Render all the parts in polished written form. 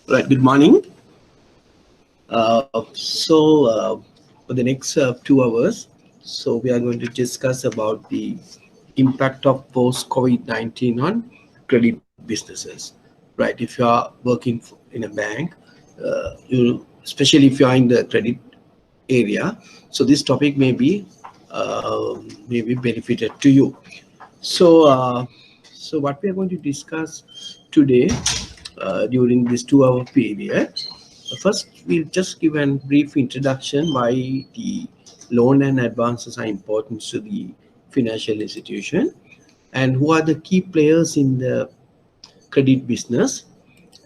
Right, good morning. For the next 2 hours, so we are going to discuss about the impact of post-COVID-19 on credit businesses. Right, if you are working in a bank, especially if you are in the credit area, so this topic may be benefited to you. So, uh, so what we are going to discuss today during this 2 hour period. First, we'll just give a brief introduction why the loan and advances are important to the financial institution and who are the key players in the credit business,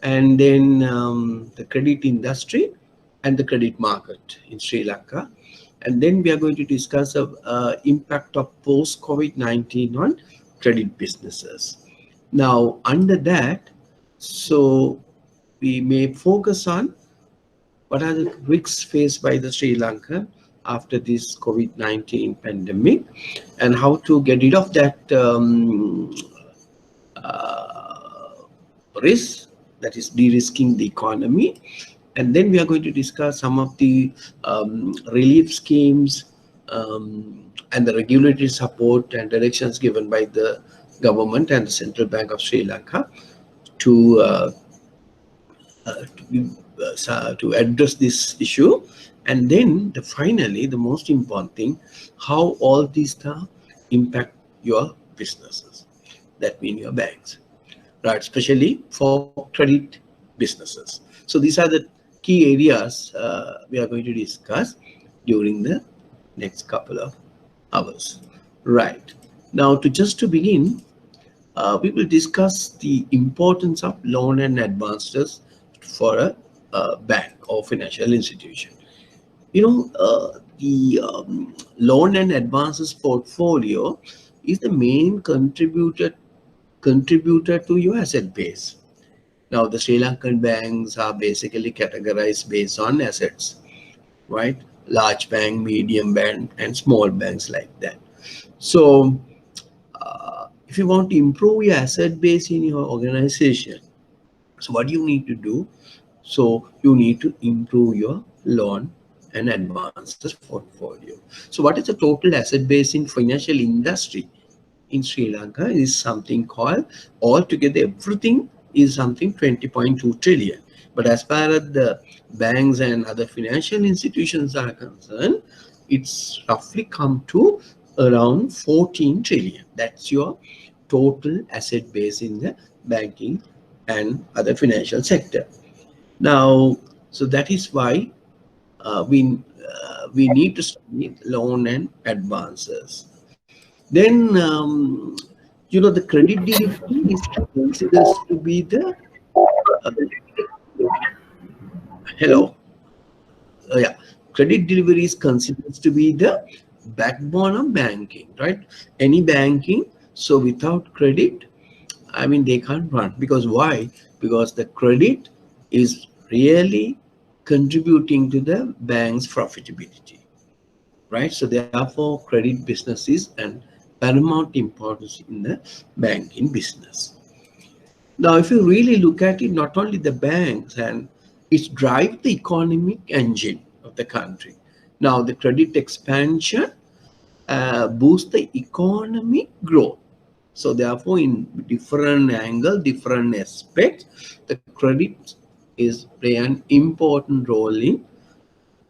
and then the credit industry and the credit market in Sri Lanka. And then we are going to discuss the impact of post-COVID-19 on credit businesses. Now, under that, so we may focus on what are the risks faced by the Sri Lanka after this COVID-19 pandemic and how to get rid of that risk, that is de-risking the economy. And then we are going to discuss some of the relief schemes and the regulatory support and directions given by the government and the Central Bank of Sri Lanka to to address this issue. And then finally, the most important thing, how all these stuff impact your businesses. That means your banks, right? Especially for credit businesses. So these are the key areas we are going to discuss during the next couple of hours. Right. Now, to begin, we will discuss the importance of loan and advances for a bank or financial institution. The loan and advances portfolio is the main contributor to your asset base. Now, the Sri Lankan banks are basically categorized based on assets, right? Large bank, medium bank, and small banks like that. So, if you want to improve your asset base in your organization, so what do you need to do? So you need to improve your loan and advances portfolio. So what is the total asset base in financial industry in Sri Lanka is something called, altogether everything is something 20.2 trillion. But as far as the banks and other financial institutions are concerned, it's roughly come to around 14 trillion. That's your total asset base in the banking and other financial sector. Now, so that is why we need to study loan and advances. Then, the credit delivery is considered to be the uh, hello, yeah, credit delivery is considered to be the backbone of banking, right? Any banking, so without credit, I mean, they can't run. Because why? Because the credit is really contributing to the bank's profitability, right? So therefore, credit business is an paramount importance in the banking business. Now, if you really look at it, not only the banks, and it drives the economic engine of the country. Now, the credit expansion boosts the economic growth. So therefore, in different angle, different aspects, the credit is play an important role in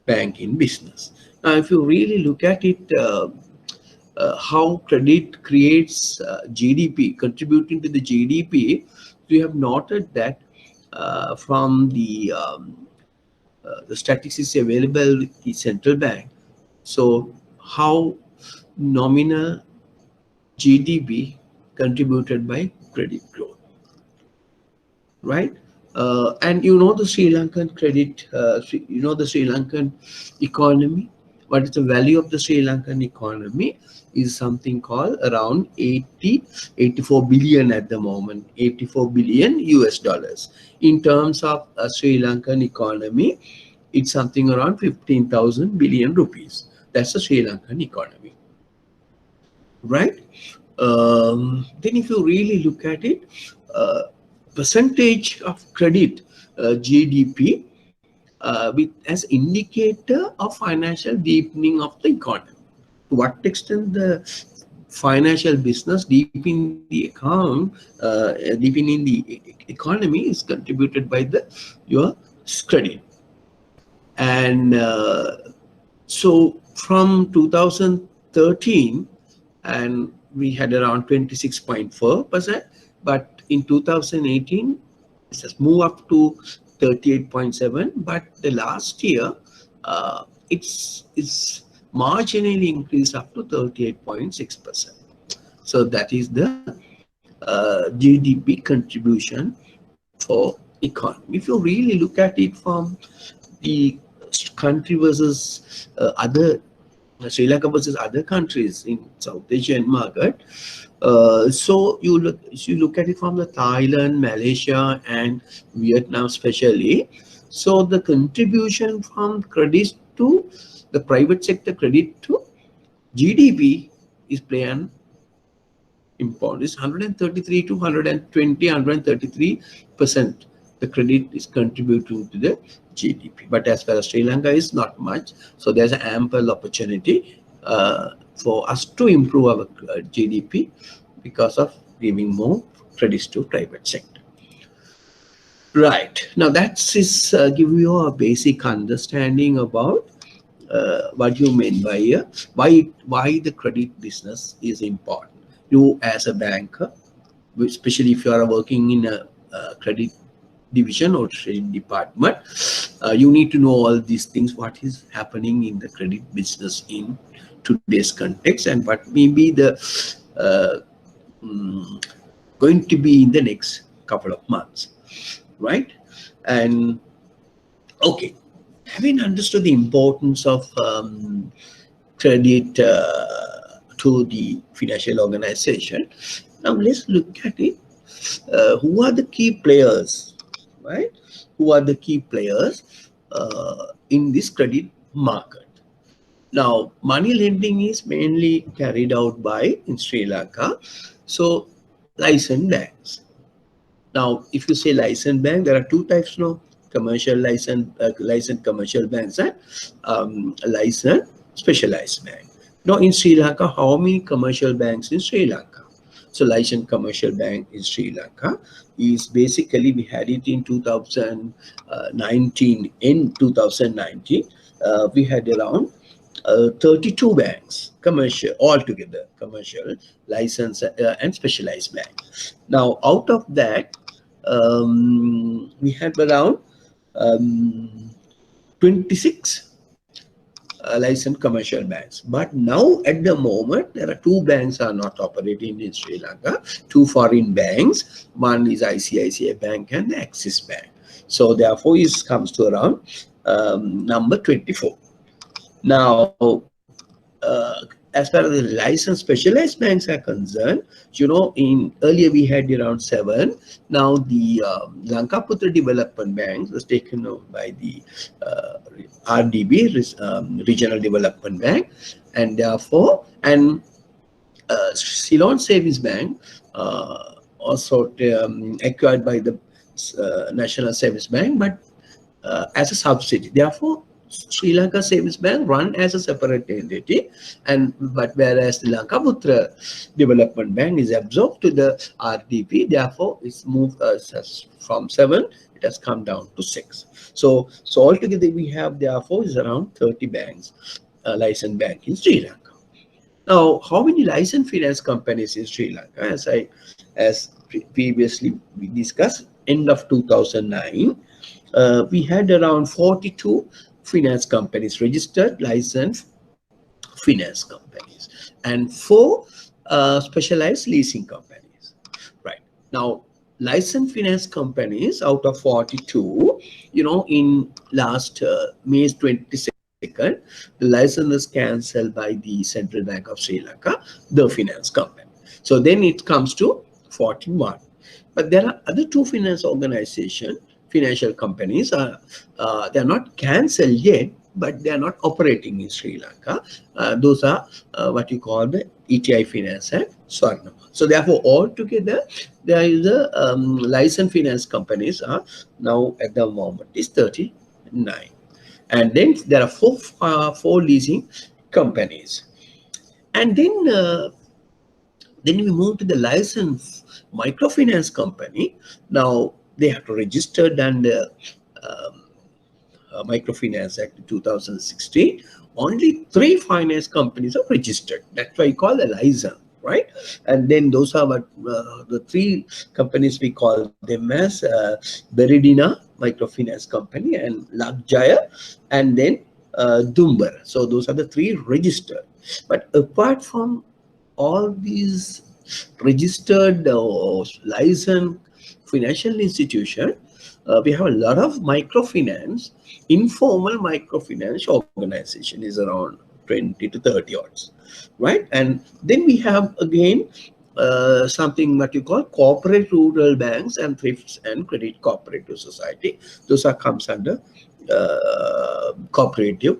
banking business. Now, if you really look at it, how credit creates GDP, contributing to the GDP, we have noted that from the statistics available with the central bank. So how nominal GDP contributed by credit growth, right? And the Sri Lankan credit, the Sri Lankan economy. What is the value of the Sri Lankan economy is something called around 84 billion at the moment, 84 billion US dollars. In terms of a Sri Lankan economy, it's something around 15,000 billion rupees. That's the Sri Lankan economy, right? Then if you really look at it, percentage of credit GDP with as indicator of financial deepening of the economy. To what extent the financial business deep in the account, deep in the economy is contributed by the your credit. And so from 2013, and we had around 26.4%, but in 2018 it has moved up to 38.7, but the last year it's marginally increased up to 38.6%. So that is the GDP contribution for economy. If you really look at it from the country versus other Sri Lanka versus other countries in South Asian market, so you look at it from the Thailand, Malaysia, and Vietnam especially. So the contribution from credit to the private sector credit to GDP is playing important. It's 133 to 120, 133%. The credit is contributing to the GDP. But as far as Sri Lanka is not much, so there's an ample opportunity for us to improve our GDP because of giving more credits to private sector. Right. Now that's give you a basic understanding about what you mean by why the credit business is important. You as a banker, especially if you are working in a credit division or trading department, you need to know all these things, what is happening in the credit business in today's context and what may be the going to be in the next couple of months, right? And okay, having understood the importance of credit to the financial organization, now let's look at it. Who are the key players, right? Who are the key players in this credit market? Now, money lending is mainly carried out by in Sri Lanka, so licensed banks. Now, if you say licensed bank, there are two types now: commercial licensed commercial banks and licensed specialized bank. Now, in Sri Lanka, how many commercial banks in Sri Lanka? So licensed commercial bank in Sri Lanka is basically, we had it in 2019. In 2019, we had around 32 banks, commercial, altogether, commercial, licensed and specialized bank. Now, out of that, we had around 26 licensed commercial banks. But now at the moment, there are two banks are not operating in Sri Lanka, two foreign banks. One is ICICI Bank and the Axis Bank. So therefore, it comes to around number 24. Now, as far as the licensed specialized banks are concerned, you know, in earlier we had around 7. Now the Lankaputra Development Bank was taken over by the RDB, Regional Development Bank, and therefore, and Ceylon Savings Bank also acquired by the National Savings Bank, but as a subsidy. Therefore, Sri Lanka Savings Bank run as a separate entity, but whereas the Lankaputra Development Bank is absorbed to the RDP, therefore it's moved from 7, it has come down to 6. So altogether we have therefore is around 30 banks, licensed bank in Sri Lanka. Now, how many licensed finance companies in Sri Lanka? As previously we discussed, end of 2009, we had around 42 finance companies, registered licensed finance companies, and 4 specialized leasing companies. Right now, licensed finance companies out of 42, you know, in last May 22nd, the license was cancelled by the Central Bank of Sri Lanka, the finance company. So then it comes to 41. But there are other 2 finance organizations, financial companies, they are not cancelled yet, but they are not operating in Sri Lanka. Those are what you call the ETI Finance and Swarnam. So therefore, altogether, there is a licensed finance companies are now at the moment is 39, and then there are four leasing companies, and then we move to the licensed microfinance company. Now they have to register and Microfinance Act 2016, only three finance companies are registered. That's why we call the license, right? And then those are what the three companies we call them as Beridina Microfinance Company and Lakjaya, and then Dumbar. So those are the three registered. But apart from all these registered licensed financial institution, we have a lot of microfinance, informal microfinance organization is around 20 to 30 odds, right? And then we have again something what you call corporate rural banks and thrifts and credit cooperative society. Those are comes under cooperative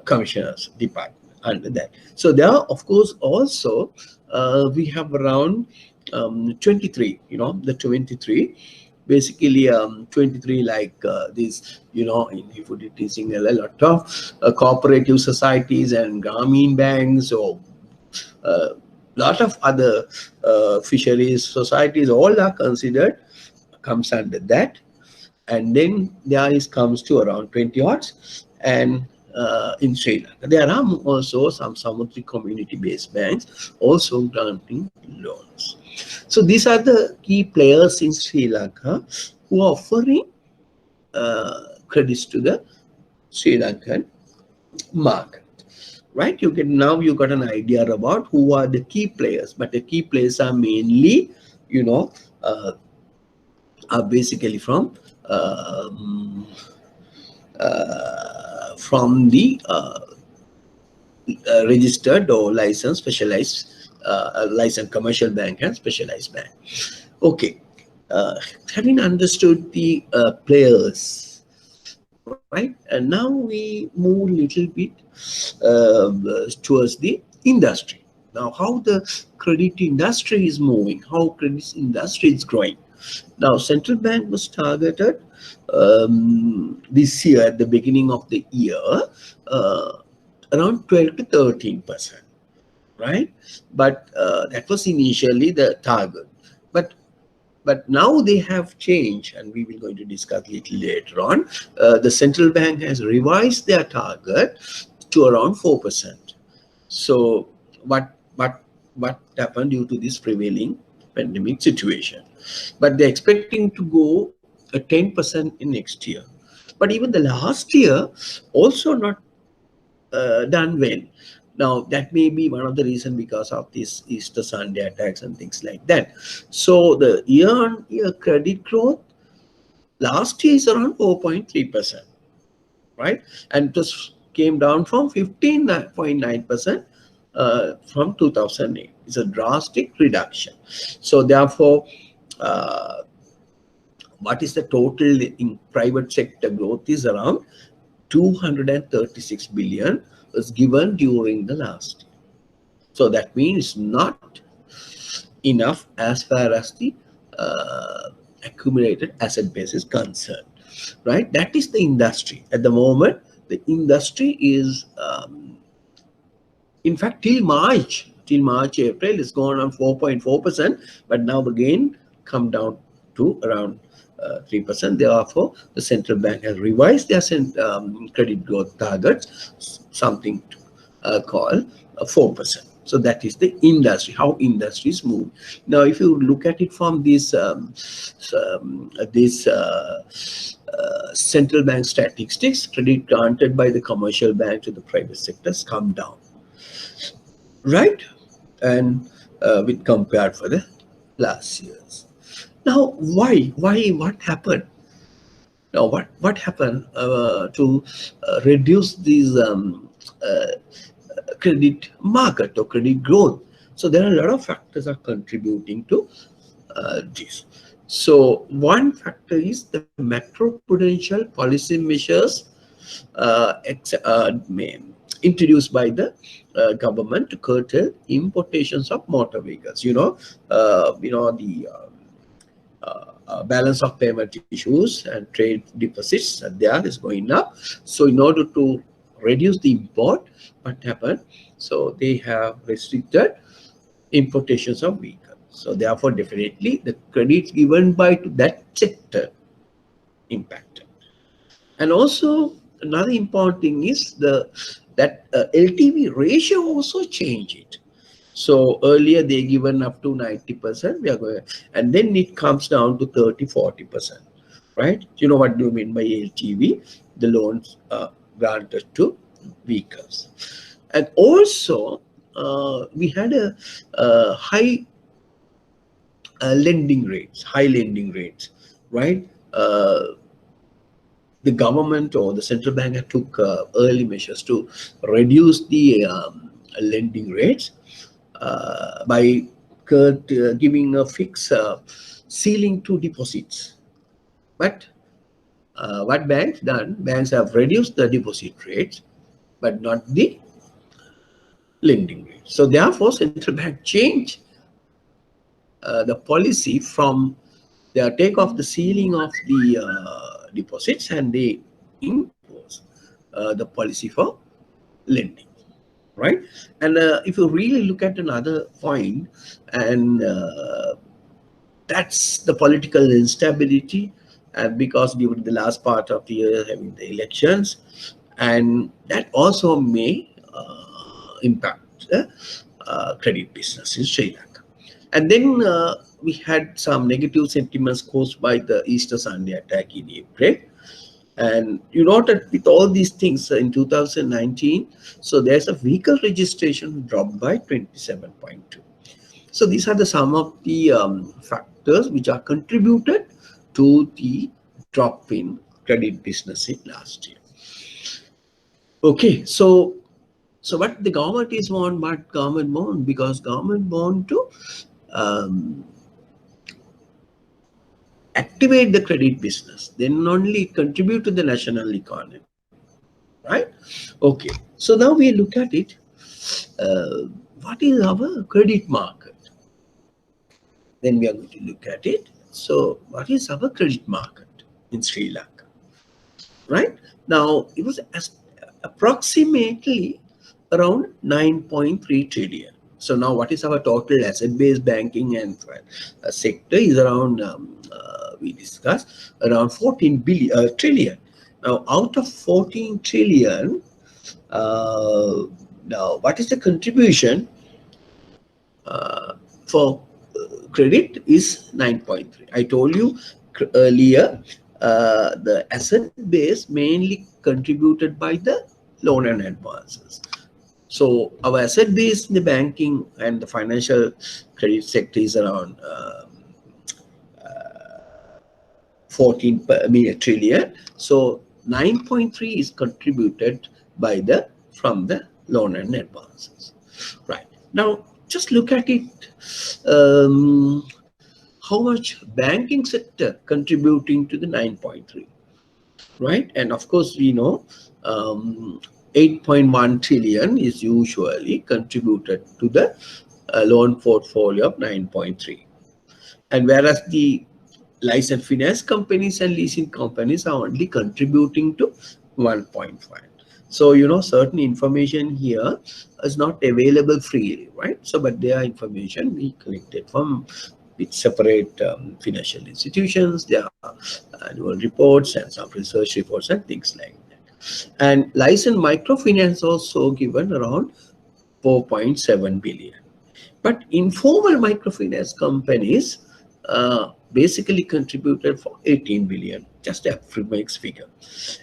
commissioners department under that. So there are of course also we have around 23, the 23 basically 23 like this, in if it is in a lot of cooperative societies and Grameen banks or lot of other fisheries societies, all are considered comes under that. And then there is comes to around 20 odds. And in Sri Lanka there are also some Samudri community based banks also granting loans. So these are the key players in Sri Lanka who are offering credits to the Sri Lankan market, right? You got an idea about who are the key players, but the key players are mainly, uh, are basically from the registered or licensed specialized licensed commercial bank and specialized bank. Okay, having understood the players, right? And now we move a little bit towards the industry. Now, how the credit industry is moving, how credit industry is growing. Now, central bank was targeted this year at the beginning of the year uh, around 12 to 13%, right? But that was initially the target. But now they have changed, and we will going to discuss a little later on. The central bank has revised their target to around 4%. So what happened due to this prevailing pandemic situation? But they're expecting to go 10% in next year. But even the last year also not done well. Now that may be one of the reasons because of this Easter Sunday attacks and things like that. So the year-on-year credit growth last year is around 4.3%, right? And it was came down from 15.9% from 2008. It's a drastic reduction. So therefore, uh, what is the total in private sector growth is around 236 billion was given during the last year. So that means not enough as far as the accumulated asset base is concerned, right? That is the industry. At the moment, the industry is, in fact, till March, April, it's gone on 4.4%, but now again come down to around 3%. Therefore, the central bank has revised their credit growth targets, something called 4%. So that is the industry, how industries move. Now, if you look at it from this central bank statistics, credit granted by the commercial bank to the private sectors come down, right? And with compared for the last years. Now, why? What happened? Now, what happened to reduce these credit market or credit growth? So there are a lot of factors are contributing to this. So one factor is the macroprudential policy measures introduced by the government to curtail importations of motor vehicles. The balance of payment issues and trade deficits there is going up. So in order to reduce the import, what happened? So they have restricted importations of vehicles. So therefore, definitely the credits given by to that sector impacted. And also another important thing is that LTV ratio also changed it. So earlier they given up to 90%, we are going, and then it comes down to 30-40%, right? You know what do you mean by LTV? The loans granted to vehicles. And also we had a high lending rates, right? The government or the central bank took early measures to reduce the lending rates by giving a fixed ceiling to deposits. But what banks done? Banks have reduced the deposit rates, but not the lending rate. So therefore, central bank changed the policy from they take off the ceiling of the deposits and they impose the policy for lending, right? And if you really look at another point, and that's the political instability, because during the last part of the year having the elections, and that also may impact the credit business in Sri Lanka. And then we had some negative sentiments caused by the Easter Sunday attack in April. And you noted with all these things in 2019, so there's a vehicle registration dropped by 27.2. So these are the some of the factors which are contributed to the drop in credit business in last year. Okay, so what the government is what government want, because government want to activate the credit business, then only contribute to the national economy, right? Okay, so now we look at it. What is our credit market? Then we are going to look at it. So what is our credit market in Sri Lanka? Right now, it was approximately around 9.3 trillion. So now what is our total asset-based banking and sector is around, we discussed, around 14 trillion. Now out of 14 trillion, now what is the contribution for credit is 9.3. I told you earlier, the asset base mainly contributed by the loan and advances. So our asset base in the banking and the financial credit sector is around 14 trillion. So 9.3 is contributed by from the loan and advances. Right now, just look at it. How much banking sector contributing to the 9.3, right? And of course, we know 8.1 trillion is usually contributed to the loan portfolio of 9.3. And whereas the licensed finance companies and leasing companies are only contributing to 1.5. So, certain information here is not available freely, right? So, but there are information we collected from with separate financial institutions, there are annual reports and some research reports and things like that. And licensed microfinance also given around 4.7 billion. But informal microfinance companies basically contributed for 18 billion, just a mixed figure.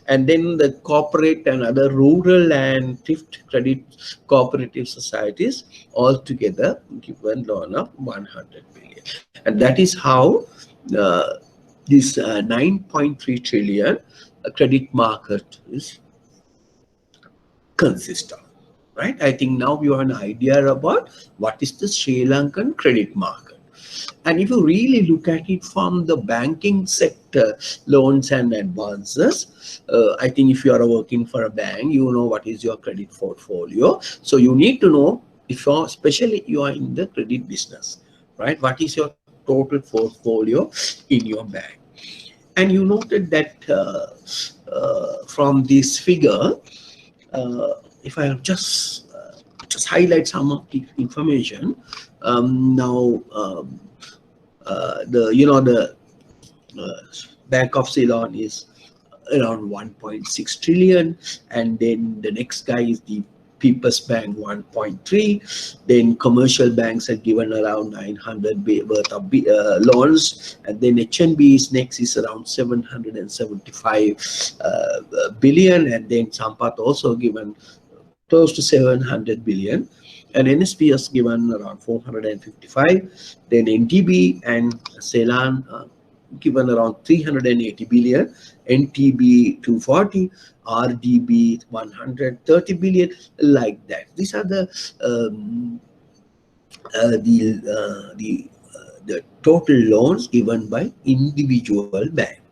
And then the corporate and other rural and thrift credit cooperative societies altogether given loan of 100 billion. And that is how this 9.3 trillion credit market is consist of, right? I think now you have an idea about what is the Sri Lankan credit market. And if you really look at it from the banking sector, loans and advances, I think if you are working for a bank, you know what is your credit portfolio. So you need to know, if you're, especially you are in the credit business, right? What is your total portfolio in your bank? And you noted that from this figure, if I just highlight some of the information, now the uh, Bank of Ceylon is around 1.6 trillion, and then the next guy is the People's Bank, 1.3. Then commercial banks are given around 900 worth of loans, and then HNB is next, is around 775 billion, and then Sampat also given close to 700 billion, and NSP has given around 455. Then NTB and Ceylon given around 380 billion, NTB 240, RDB 130 billion, like that. These are the total loans given by individual bank.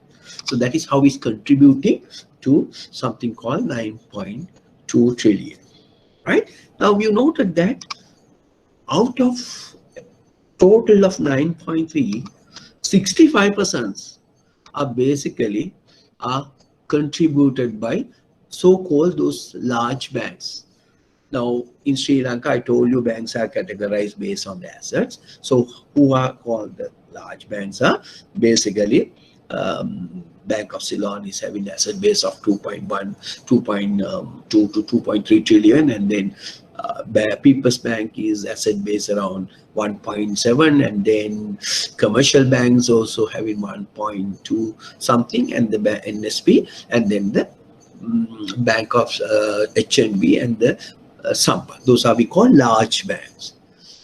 So that is how it's contributing to something called 9.2 trillion. Right? Now you noted that out of total of 9.3, 65% are basically contributed by so-called those large banks. Now in Sri Lanka, I told you banks are categorized based on the assets. So who are called the large banks are basically Bank of Ceylon is having asset base of 2.1, 2.2 to 2.3 trillion, and then People's Bank is asset base around 1.7, and then commercial banks also having 1.2 something, and the NSP, and then the Bank of HNB and the Sampa. Those are we call large banks,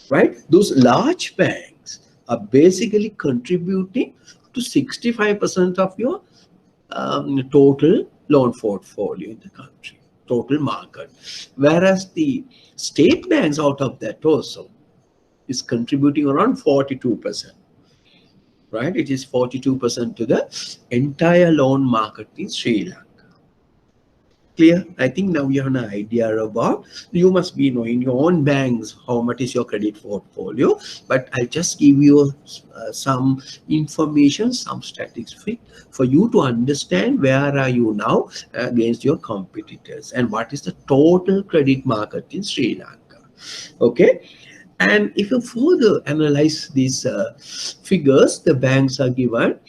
right? Those large banks are basically contributing to 65% of your total loan portfolio in the country, total market. Whereas the state banks out of that also is contributing around 42%, right? It is 42% to the entire loan market in Sri Lanka. Clear? I think now you have an idea about, you must be knowing your own banks, how much is your credit portfolio, but I'll just give you some information, some statistics for you to understand where are you now against your competitors and what is the total credit market in Sri Lanka. Okay. And if you further analyze these figures, the banks are given,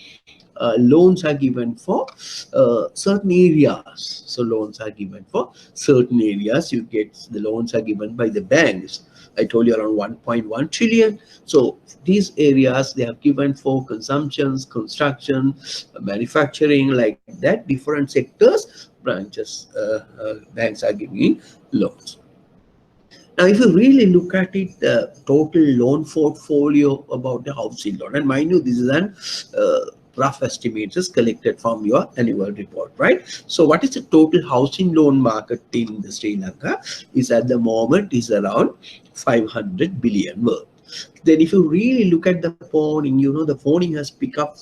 loans are given for certain areas. So loans are given for certain areas. You get the loans are given by the banks. I told you around 1.1 trillion. So these areas they have given for consumptions, construction, manufacturing, like that, different sectors, branches, banks are giving loans. Now, if you really look at it, the total loan portfolio about the housing loan, and mind you, this is an rough estimates is collected from your annual report, right? So what is the total housing loan market in the Sri Lanka is at the moment is around 500 billion worth. Then if you really look at the pawning, you know, the pawning has picked up.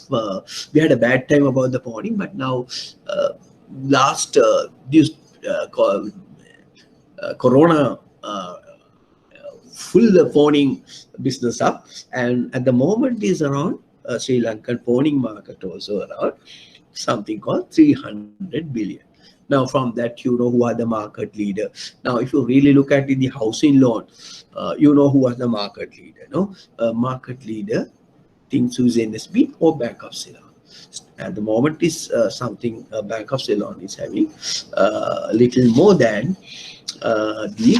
We had a bad time about the pawning, but now last this corona full pawning business up, and at the moment is around Sri Lankan pawning market also around something called 300 billion. Now from that you know who are the market leader. Now if you really look at the housing loan, you know who was the market leader. No, market leader thinks who's NSB or Bank of Ceylon. At the moment is something Bank of Ceylon is having little more than the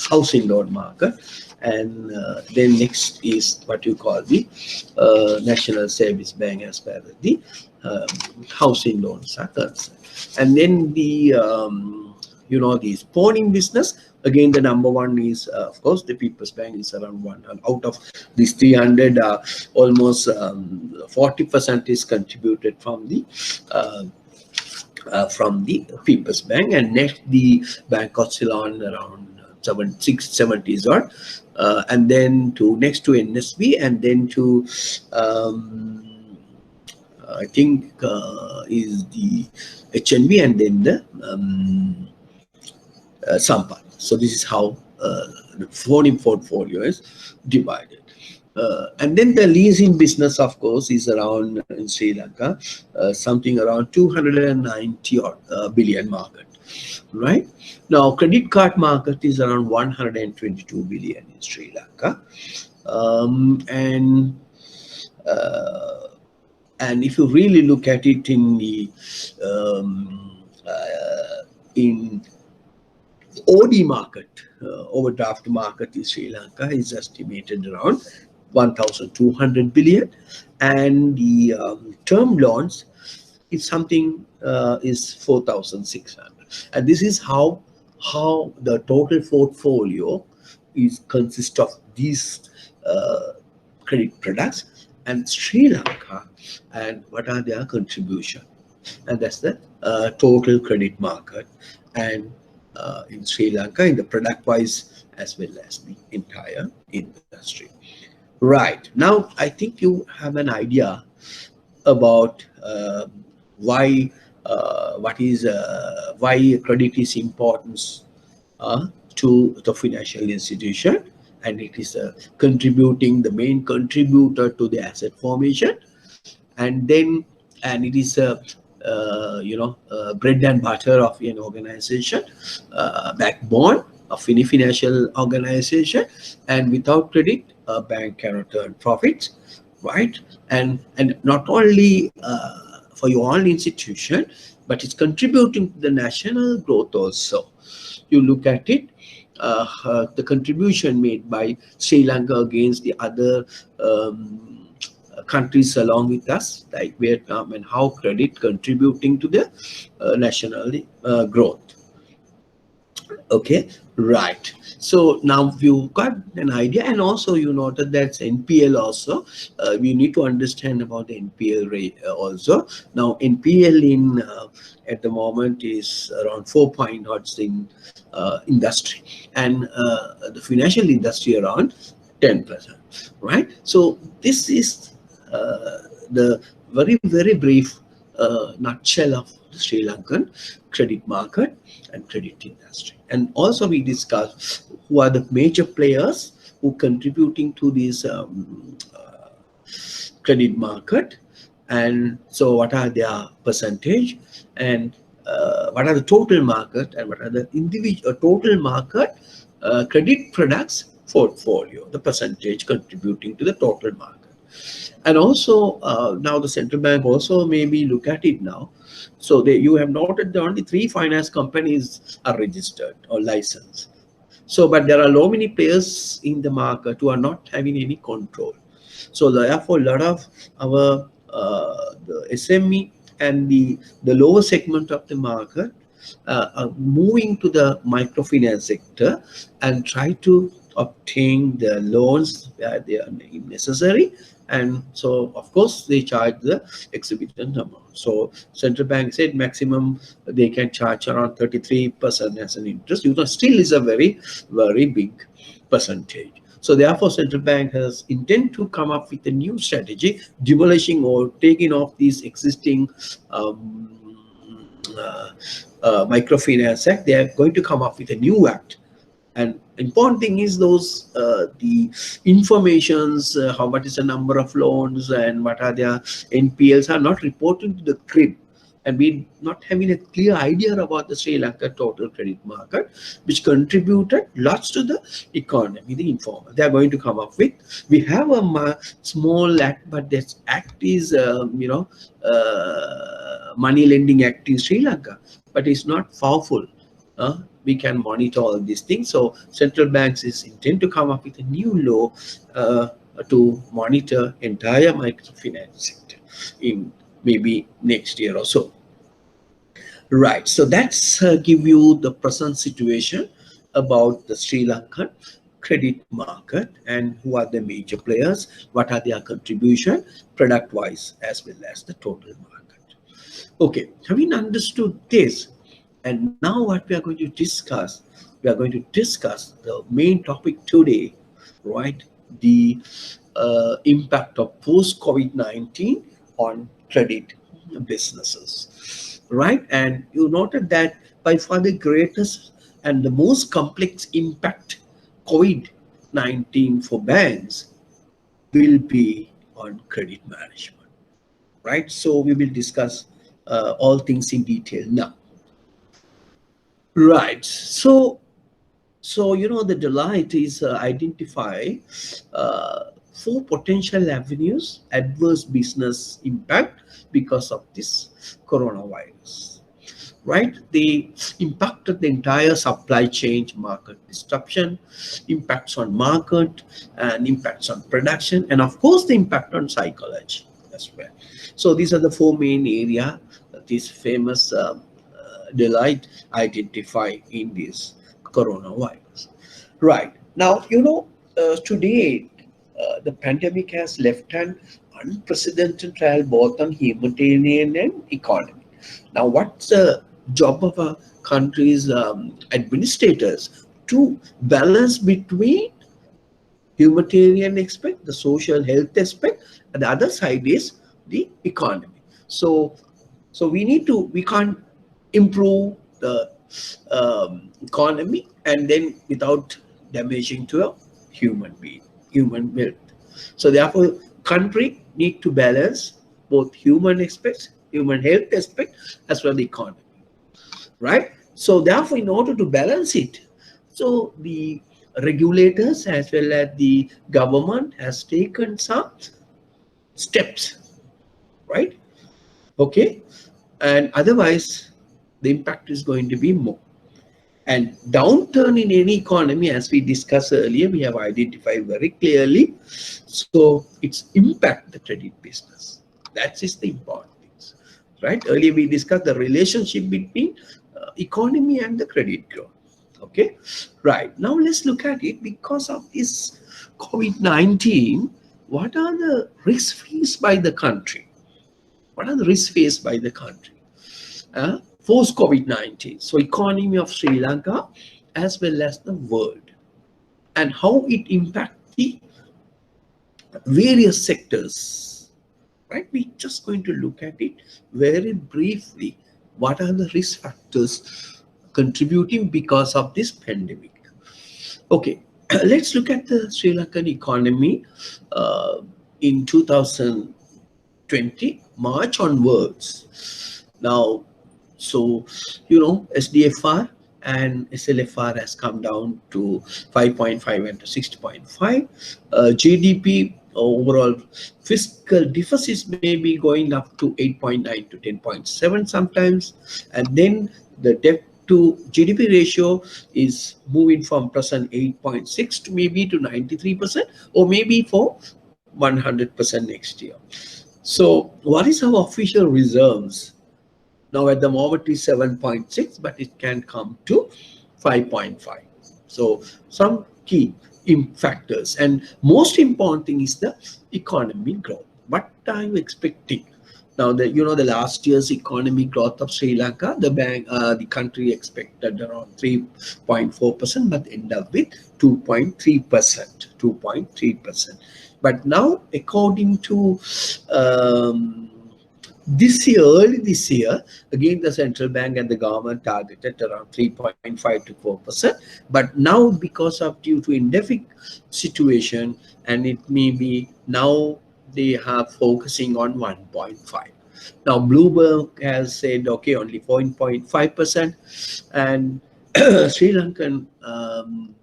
housing loan market, and then next is what you call the National Savings Bank as far as the housing loans are concerned. And then the you know, the pawning business, again the number one is of course the People's Bank is around 100. Out of these 300, almost 40% is contributed from the People's Bank, and next the Bank of Ceylon around 670s or and then to next to NSB, and then to I think is the HNB, and then the Sampan. So this is how the phone portfolio is divided. And then the leasing business, of course, is around in Sri Lanka, something around 290 billion market, right? Now, credit card market is around 122 billion in Sri Lanka. And if you really look at it in the in OD market, overdraft market in Sri Lanka is estimated around 1,200 billion, and the term loans is something is 4,600, and this is how the total portfolio is consist of these credit products and Sri Lanka, and what are their contribution, and that's the total credit market, and in Sri Lanka in the product wise as well as the entire industry. Right, now I think you have an idea about why why credit is important to the financial institution, and it is the main contributor to the asset formation, and it is a bread and butter of an organization, backbone of any financial organization, and without credit a bank cannot earn profits, right? And not only for your own institution, but it's contributing to the national growth also. You look at it, the contribution made by Sri Lanka against the other countries along with us, like Vietnam, and how credit contributing to the national growth. Okay, right. So now you got an idea, and also you noted that's NPL also. We need to understand about the NPL rate also. Now NPL in at the moment is around 4 point odds in industry, and the financial industry around 10%, right? So this is the very brief nutshell of the Sri Lankan credit market and credit industry. And also we discussed who are the major players who contributing to this credit market, and so what are their percentage, and what are the total market, and what are the individual total market credit products portfolio, the percentage contributing to the total market. And also now the central bank also maybe look at it now. So you have noted that only 3 finance companies are registered or licensed. So, but there are so many players in the market who are not having any control. So therefore, a lot of our the SME and the lower segment of the market are moving to the microfinance sector and try to obtain the loans where they are necessary, and so of course they charge the exorbitant amount. So central bank said maximum they can charge around 33% as an interest. Still is a very big percentage. So therefore central bank has intent to come up with a new strategy, demolishing or taking off these existing microfinance act. They are going to come up with a new act. And important thing is those the informations, how much is the number of loans and what are their NPLs are not reporting to the crib, and we not having a clear idea about the Sri Lanka total credit market, which contributed lots to the economy, the informal. They are going to come up with. We have a small act, but this act is money lending act in Sri Lanka, but it's not powerful. We can monitor all these things. So central banks is intent to come up with a new law to monitor entire microfinance sector in maybe next year or so. Right. So that's give you the present situation about the Sri Lankan credit market and who are the major players, what are their contribution product wise as well as the total market. Okay, having understood this, and now what we are going to discuss, we we are going to discuss the main topic today, right? The impact of post-COVID-19 on credit businesses, right? And you noted that by far the greatest and the most complex impact COVID-19 for banks will be on credit management, right? So we will discuss all things in detail now. Right. So the delight is identify four potential avenues adverse business impact because of this coronavirus. Right? They impacted the entire supply chain, market disruption, impacts on market, and impacts on production, and of course the impact on psychology as well. So these are the four main area this famous delight identify in this coronavirus. Right. Now, today the pandemic has left an unprecedented trial both on humanitarian and economy. Now, what's the job of a country's administrators to balance between humanitarian aspect, the social health aspect, and the other side is the economy. So we can't improve the economy and then without damaging to a human being, human health. So therefore, country need to balance both human aspects, human health aspect, as well as the economy, right? So therefore, in order to balance it, so the regulators as well as the government has taken some steps, right? Okay, and otherwise the impact is going to be more. And downturn in any economy, as we discussed earlier, we have identified very clearly. So it's impact the credit business. That is the important things, right? Earlier we discussed the relationship between economy and the credit growth. Okay, right. Now let's look at it because of this COVID-19. What are the risks faced by the country? What are the risks faced by the country? Post COVID-19. So economy of Sri Lanka as well as the world, and how it impacts the various sectors, right? We're just going to look at it very briefly. What are the risk factors contributing because of this pandemic? Okay, let's look at the Sri Lankan economy in 2020, March onwards. Now, so, SDFR and SLFR has come down to 5.5 and to 6.5. GDP overall fiscal deficits may be going up to 8.9 to 10.7 sometimes. And then the debt to GDP ratio is moving from present 8.6 to maybe to 93%, or maybe for 100% next year. So what is our official reserves? Now at the moment is 7.6, but it can come to 5.5. So some key factors, and most important thing is the economy growth. What are you expecting? Now the last year's economic growth of Sri Lanka, the country expected around 3.4%, but end up with 2.3%. 2.3%. But now according to early this year, again the central bank and the government targeted around 3.5 to 4%. But now because of due to endemic situation, and it may be now they are focusing on 1.5. Now Bloomberg has said okay, only 4.5%, and Sri Lankan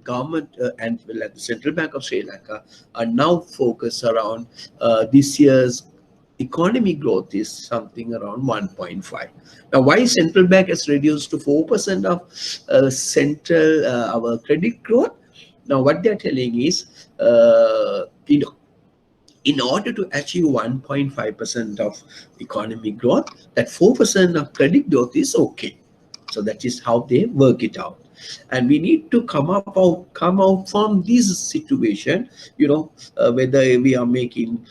government and well, the Central Bank of Sri Lanka are now focused around this year's economy growth is something around 1.5. Now, why central bank has reduced to 4% of our credit growth? Now, what they're telling is, in order to achieve 1.5% of economy growth, that 4% of credit growth is okay. So that is how they work it out. And we need to come out from this situation, whether we are making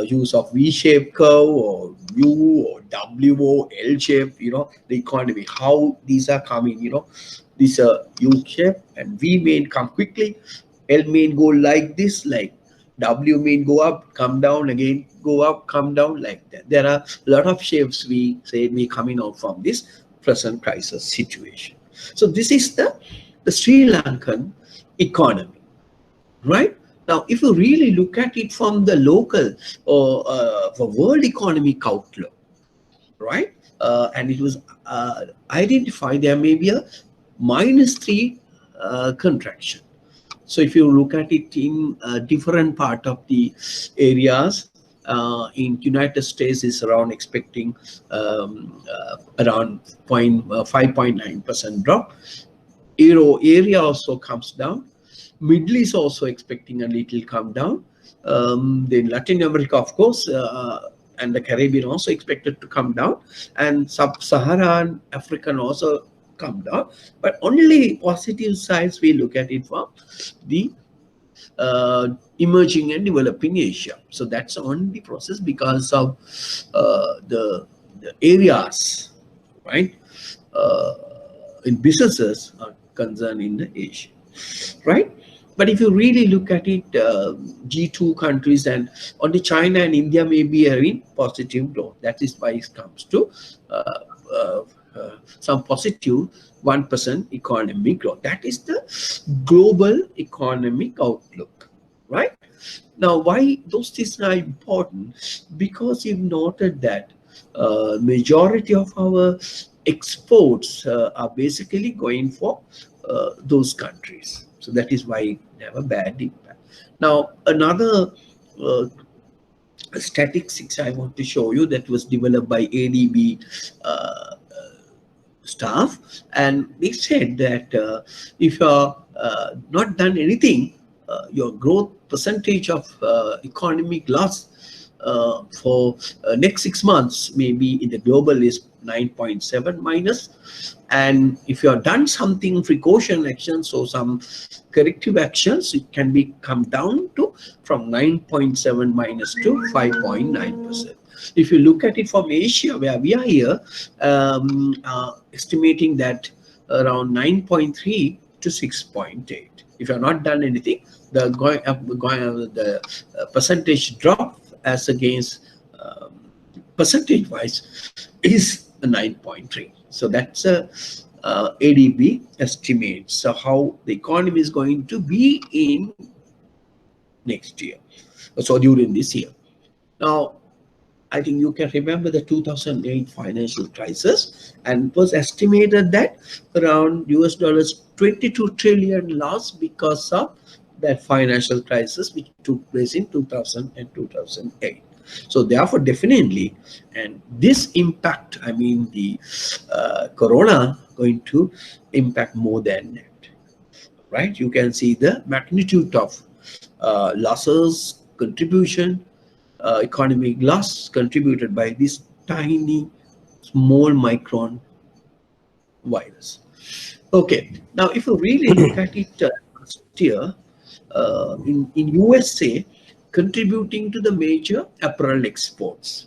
use of V-shaped curve or U or W or L shape, the economy, how these are coming, This U shape, and V may come quickly, L may go like this, like W may go up, come down, again go up, come down, like that. There are a lot of shapes we say may coming out from this present crisis situation. So this is the Sri Lankan economy, right? Now, if you really look at it from the local or the world economic outlook, right? And it was identified there may be a -3 contraction. So if you look at it in different part of the areas, in United States is around expecting around 5.9% drop. Euro area also comes down. Middle East also expecting a little come down. Then Latin America, of course, and the Caribbean also expected to come down, and Sub-Saharan African also come down. But only positive sides we look at it from the emerging and developing Asia. So that's only process because of the areas, right? In businesses are concerned in the Asia, right? But if you really look at it, G2 countries and only China and India may be in positive growth. That is why it comes to some positive 1% economic growth. That is the global economic outlook, right? Now, why those things are important? Because you've noted that majority of our exports are basically going for those countries. So that is why it have a bad impact. Now, another statistics I want to show you that was developed by ADB staff, and they said that if you're not done anything, your growth percentage of economic loss for next 6 months maybe in the global is 9.7 minus, and if you have done something precaution actions or some corrective actions, it can be come down to from 9.7 minus to 5.9%. If you look at it from Asia, where we are here, estimating that around 9.3 to 6.8. If you have not done anything, the the percentage drop as against percentage-wise is 9.3. So that's a ADB estimates. So how the economy is going to be in next year, so during this year. Now, I think you can remember the 2008 financial crisis, and it was estimated that around US dollars 22 trillion loss because of that financial crisis which took place in 2000 and 2008. So therefore, definitely, and this impact, I mean the corona going to impact more than that, right? You can see the magnitude of losses, contribution, economic loss contributed by this tiny small micron virus. Okay, now if you really look at it last year, in USA, contributing to the major apparel exports,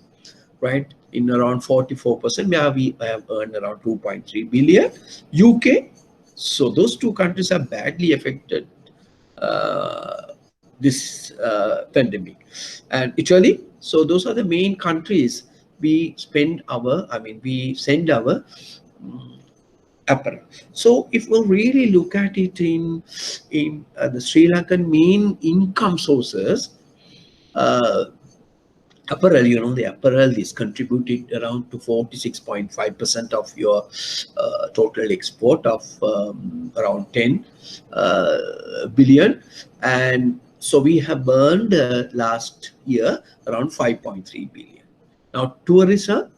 right, in around 44%, where we have earned around 2.3 billion. UK, so those two countries are badly affected this pandemic, and Italy. So those are the main countries we spend our, I mean, we send our apparel. So if we really look at it in the Sri Lankan main income sources, apparel, you know, the apparel is contributed around to 46.5% of your total export of around 10 billion. And so we have burned last year around 5.3 billion. Now, tourism,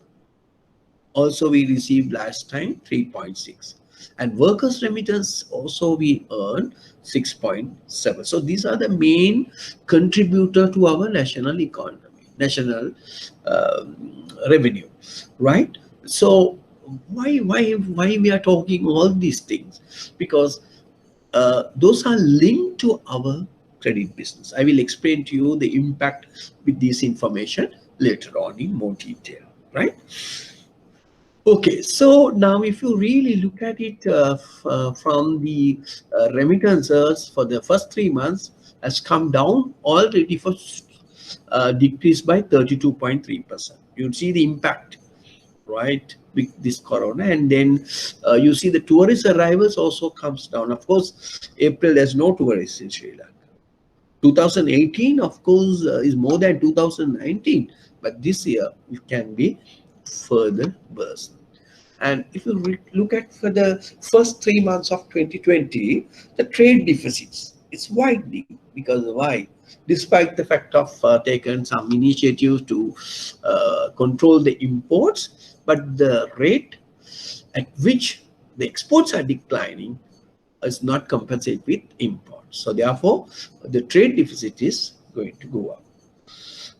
also we received last time 3.6. And workers' remittance also we earned 6.7. So these are the main contributor to our national economy, national revenue, right? So why we are talking all these things? Because those are linked to our credit business. I will explain to you the impact with this information later on in more detail, right? Okay, so now if you really look at it from the remittances for the first 3 months has come down already for decreased by 32.3%. You see the impact, right, with this corona. And then you see the tourist arrivals also comes down. Of course, April there's no tourists in Sri Lanka. 2018, of course, is more than 2019, but this year it can be further worse. And if you look at for the first 3 months of 2020, the trade deficits, it's widening. Because why? Despite the fact of taken some initiatives to control the imports, but the rate at which the exports are declining is not compensated with imports. So therefore, the trade deficit is going to go up,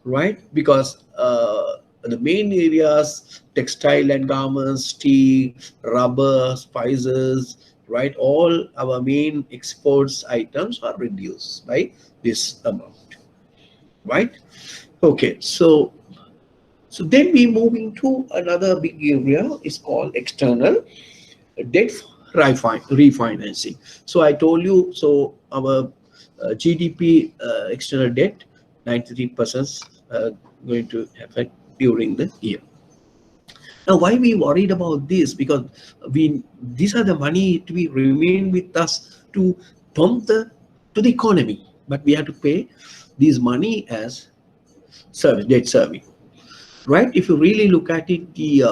right? Because the main areas, textile and garments, tea, rubber, spices, right? All our main exports items are reduced by this amount, right? Okay, so then we moving to another big area is called external debt refinancing. So I told you, so our GDP external debt 93% going to happen during the year. Now, why we worried about this? Because we these are the money to be remain with us to pump the economy, but we have to pay this money as service debt service, right? If you really look at it, the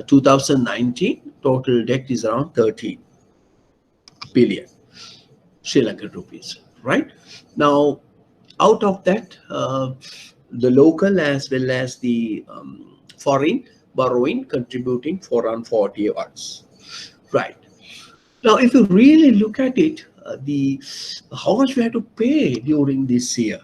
2019 total debt is around 13 billion Sri Lankan rupees, right? Now, out of that, the local as well as the foreign borrowing contributing for around 40 hours, right? Now, if you really look at it, the how much we have to pay during this year.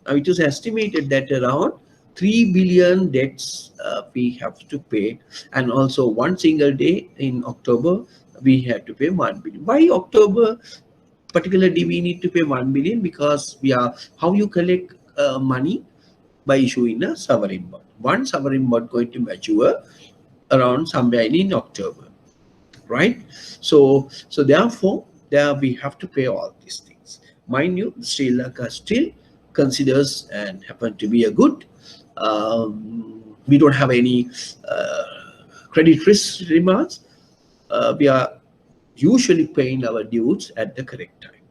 Now, it is estimated that around 3 billion debts we have to pay, and also one single day in October we had to pay 1 billion. Why October? Particularly, we need to pay 1 billion because we are how you collect money by issuing a sovereign bond. One sovereign bond going to mature around somewhere in October, right? So therefore, there we have to pay all these things. Mind you, Sri Lanka still considers and happen to be a good. We don't have any credit risk remarks. We are usually paying our dues at the correct time,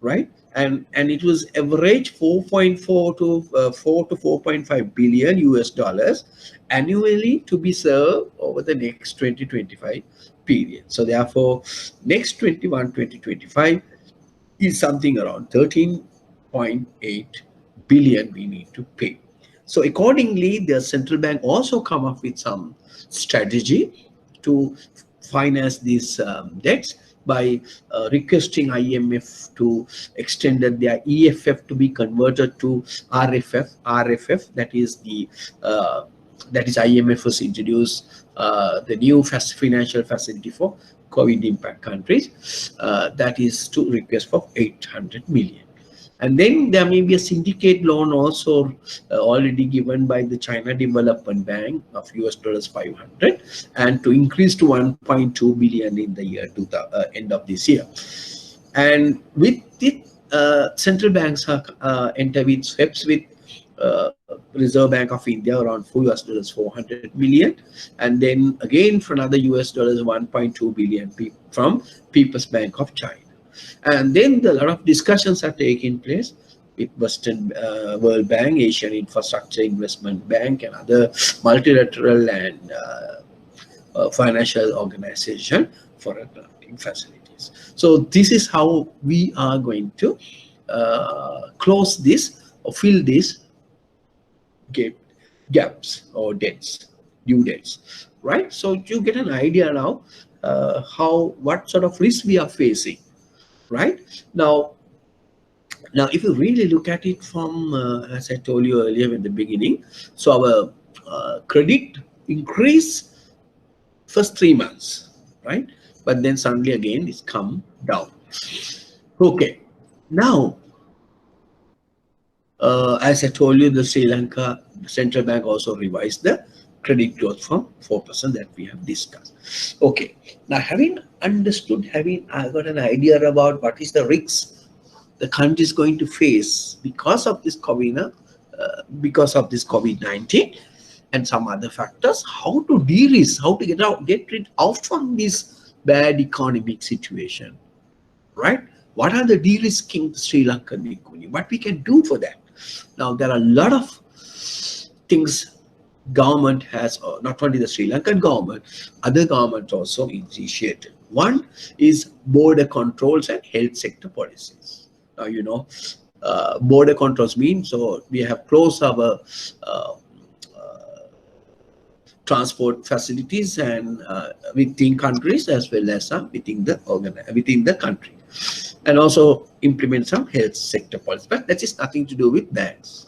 right? And it was average 4.4 to 4 to 4.5 billion US dollars annually to be served over the next 2025 period. So therefore, next 2025 is something around 13.8 billion we need to pay. So accordingly, the central bank also come up with some strategy to finance these debts by requesting IMF to extend their EFF to be converted to RFF. RFF, that is the that is IMF has introduced the new financial facility for COVID impact countries. That is to request for 800 million. And then there may be a syndicate loan also already given by the China Development Bank of US dollars 500, and to increase to 1.2 billion in the year to the end of this year. And with it, central banks are enter with swaps with Reserve Bank of India around US dollars 400 million, and then again for another US dollars 1.2 billion from People's Bank of China. And then a lot of discussions are taking place with Western World Bank, Asian Infrastructure Investment Bank, and other multilateral and financial organization for granting facilities. So this is how we are going to close this or fill this gaps or debts, due debts, right? So you get an idea now what sort of risk we are facing, right? Now if you really look at it from as I told you earlier in the beginning, so our credit increase first 3 months, right? But then suddenly again it's come down. Okay, now as I told you, the Sri Lanka Central Bank also revised the credit growth from 4% that we have discussed. Okay, now having understood, having got an idea about what is the risks the country is going to face because of this COVID-19 and some other factors, how to de-risk, how to get rid out from this bad economic situation, right? What are the de-risking Sri Lankan economy? What we can do for that? Now, there are a lot of things government has, not only the Sri Lankan government, other governments also initiated. One is border controls and health sector policies. Now, border controls mean, so we have closed our uh, transport facilities and within countries as well as some within the country, and also implement some health sector policies. But that is nothing to do with banks,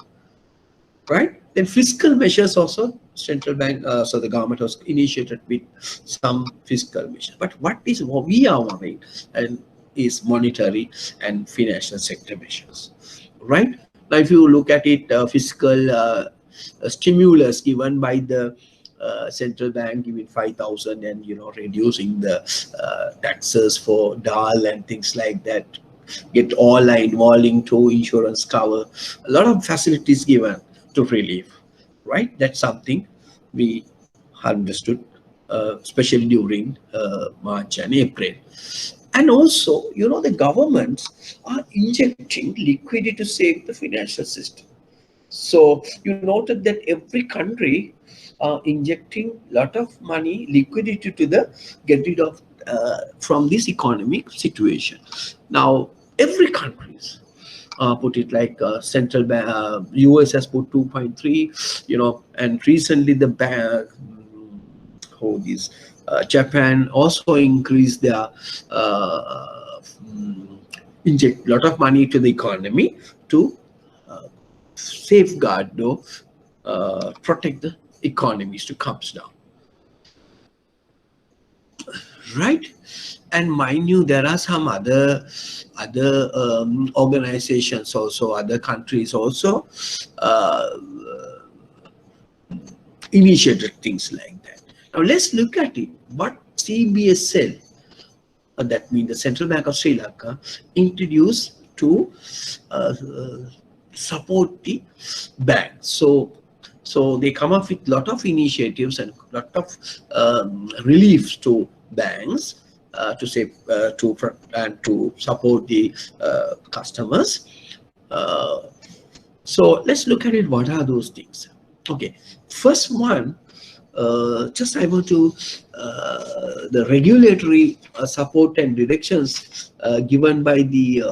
right? Then fiscal measures also, central bank, so the government has initiated with some fiscal measures. But what we are worrying and is monetary and financial sector measures, right? Now, if you look at it, fiscal stimulus given by the central bank, giving 5,000 and reducing the taxes for dal and things like that, get all involving to insurance cover, a lot of facilities given to relief, right? That's something we understood, especially during March and April. And also, the governments are injecting liquidity to save the financial system. So you noted that every country injecting a lot of money, liquidity to get rid of from this economic situation. Now, every countries put it like central bank, US has put 2.3, and recently the bank, Japan also increased their inject a lot of money to the economy to safeguard, protect the economies to comes down, right? And mind you, there are some other organizations also, other countries also initiated things like that. Now let's look at it. What CBSL, that means the Central Bank of Sri Lanka, introduced to support the banks. So they come up with a lot of initiatives and a lot of reliefs to banks to support the customers. So let's look at it. What are those things? Okay, first one, just I want to the regulatory support and directions given by the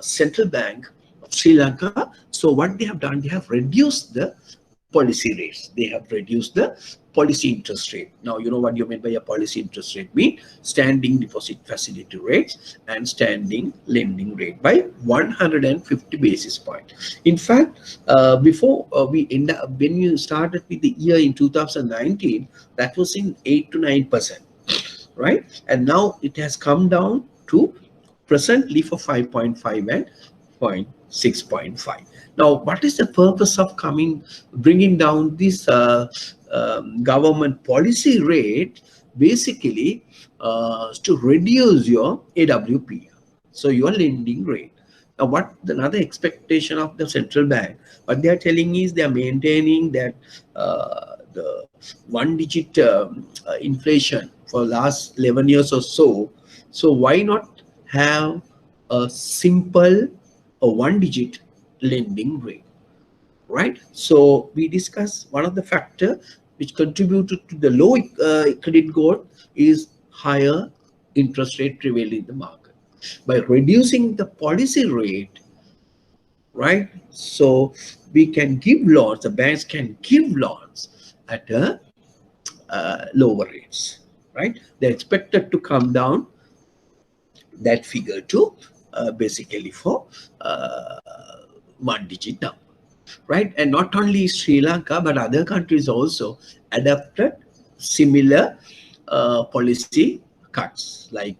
Central Bank of Sri Lanka. So what they have done, they have reduced the policy rates. They have reduced the policy interest rate. Now, you know what you mean by a policy interest rate? Mean standing deposit facility rates and standing lending rate by 150 basis points. In fact, before we end up, when you started with the year in 2019, that was in 8 to 9%, right? And now it has come down to presently for 5.5 and 0.6.5. Now, what is the purpose of bringing down this government policy rate? Basically, to reduce your AWP, so your lending rate. Now, what another expectation of the central bank? What they are telling is they are maintaining that the one-digit inflation for last 11 years or so. So why not have a simple one-digit lending rate, right? So we discussed one of the factor which contributed to the low credit growth is higher interest rate prevailing in the market. By reducing the policy rate, right? So we can give loans, the banks can give loans at a lower rates, right? They're expected to come down that figure to basically for one-digit number, right? And not only Sri Lanka, but other countries also adopted similar policy cuts. Like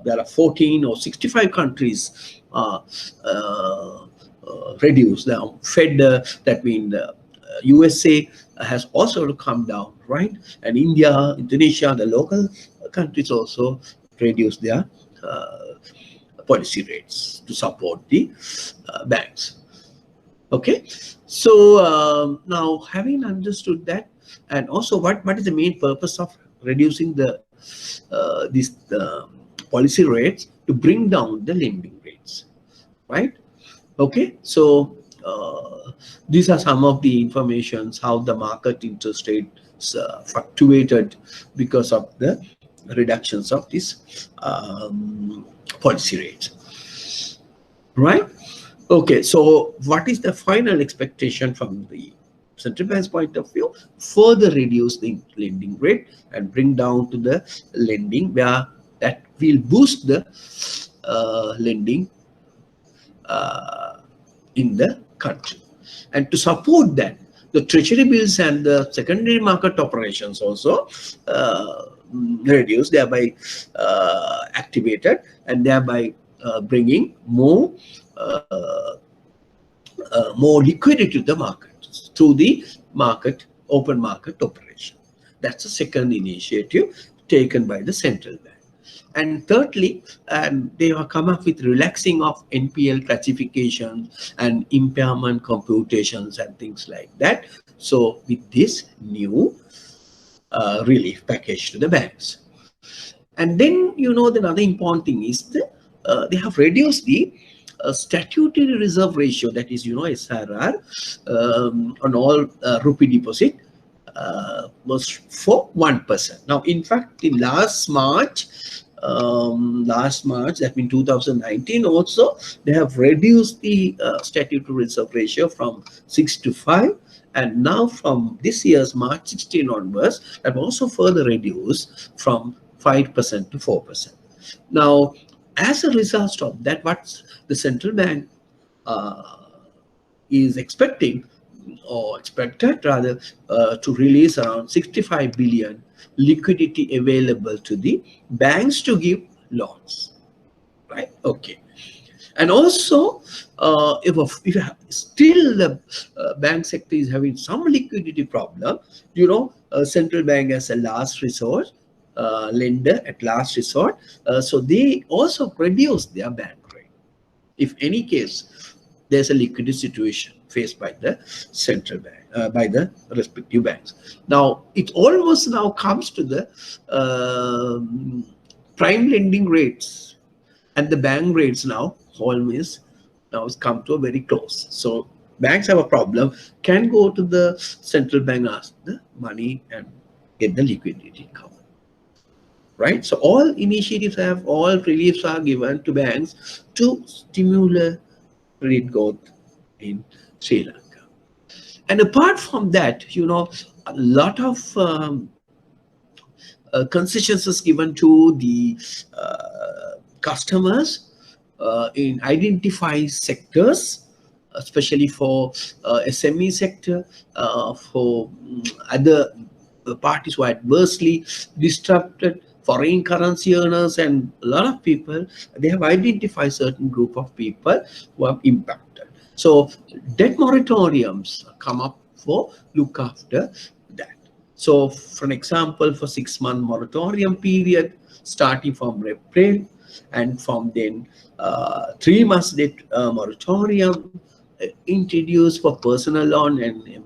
there are 14 or 65 countries reduced now. Fed, that means USA has also come down, right? And India, Indonesia, the local countries also reduce their uh, policy rates to support the banks. Okay, so now having understood that, and also what is the main purpose of reducing the these policy rates, to bring down the lending rates, right? Okay, so these are some of the informations how the market interest rates fluctuated because of the reductions of this policy rates, right? Okay, so what is the final expectation from the central bank's point of view? Further reduce the lending rate and bring down to the lending where that will boost the lending uh, in the country. And to support that, the treasury bills and the secondary market operations also reduced, thereby activated, and thereby bringing uh, more liquidity to the market through the open market operation. That's the second initiative taken by the central bank. And thirdly, they have come up with relaxing of NPL classifications and impairment computations and things like that. So with this new relief package to the banks. And then, the another important thing is they have reduced the statutory reserve ratio, that is, SRR, on all rupee deposit was for 1%. Now, in fact, in last March, that means 2019 also, they have reduced the statutory reserve ratio from 6 to 5. And now from this year's March 16 onwards, have also further reduced from 5% to 4%. Now, as a result of that, what the central bank is expecting, or expected rather, to release around 65 billion liquidity available to the banks to give loans, right? Okay. And also, if still the bank sector is having some liquidity problem, central bank as a last resort, lender at last resort, so they also reduce their bank rate. If any case, there's a liquidity situation faced by the central bank, by the respective banks. Now, it almost now comes to the prime lending rates, and the bank rates now always now has come to a very close. So banks have a problem, can go to the central bank, ask the money and get the liquidity covered. Right? So all initiatives all reliefs are given to banks to stimulate credit growth in Sri Lanka. And apart from that, a lot of concessions is given to the customers in identified sectors, especially for SME sector, for other parties who are adversely disrupted, foreign currency earners, and a lot of people. They have identified certain group of people who are impacted. So debt moratoriums come up for look after that. So for an example, for 6-month moratorium period, starting from April, and from then 3 months debt moratorium introduced for personal loan and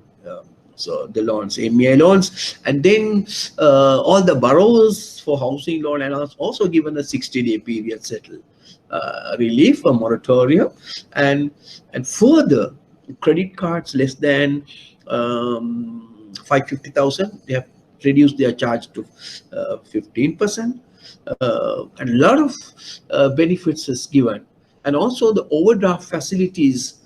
so the loans, MEI loans, and then all the borrowers for housing loan and also given a 60-day period settle relief or moratorium, and further credit cards less than 550,000, they have reduced their charge to 15%. And a lot of benefits is given, and also the overdraft facilities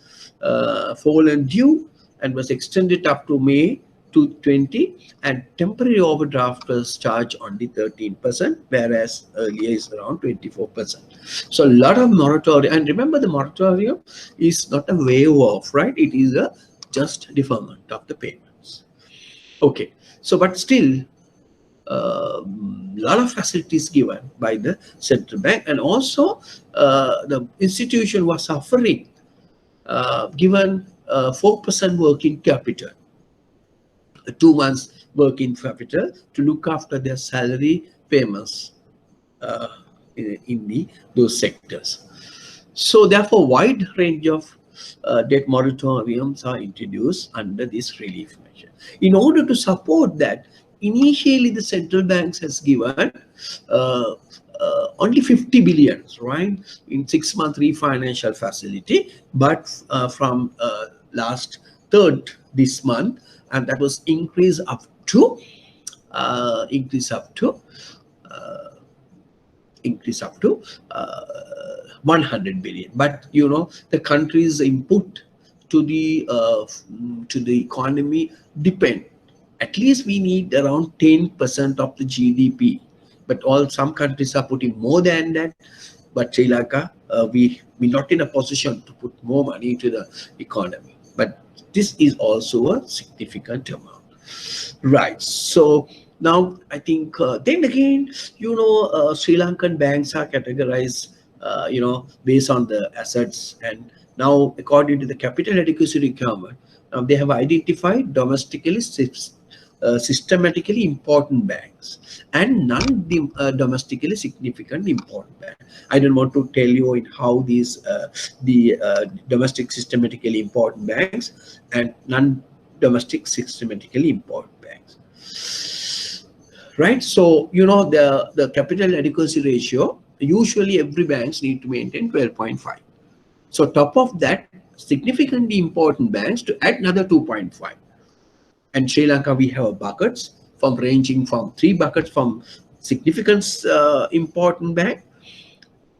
fallen due and was extended up to May 2020, and temporary overdraft was charged only 13%, whereas earlier is around 24%. So a lot of moratorium, and remember the moratorium is not a waive off, right? It is a just deferment of the payments. Okay, so but still lot of facilities given by the central bank, and also the institution was suffering given 4% working capital, 2 months working capital to look after their salary payments uh, in those sectors. So therefore, wide range of debt moratoriums are introduced under this relief measure. In order to support that, initially the central banks has given uh, only 50 billions, right, in 6-month refinancial facility, but from last third this month, and that was increase up to increase up to 100 billion. But you know, the country's input to the economy depend. At least we need around 10% of the GDP. But some countries are putting more than that. But Sri Lanka, we're not in a position to put more money into the economy. But this is also a significant amount. Right. So now I think then again, Sri Lankan banks are categorized, based on the assets. And now, according to the capital adequacy requirement, now they have identified systematically important banks and non-domestically significant important banks. I don't want to tell you in how these the domestic systematically important banks and non-domestic systematically important banks. Right. So the capital adequacy ratio, usually every banks need to maintain 12.5. So top of that, significantly important banks to add another 2.5. And Sri Lanka, we have buckets ranging from 3 buckets from significant important bank,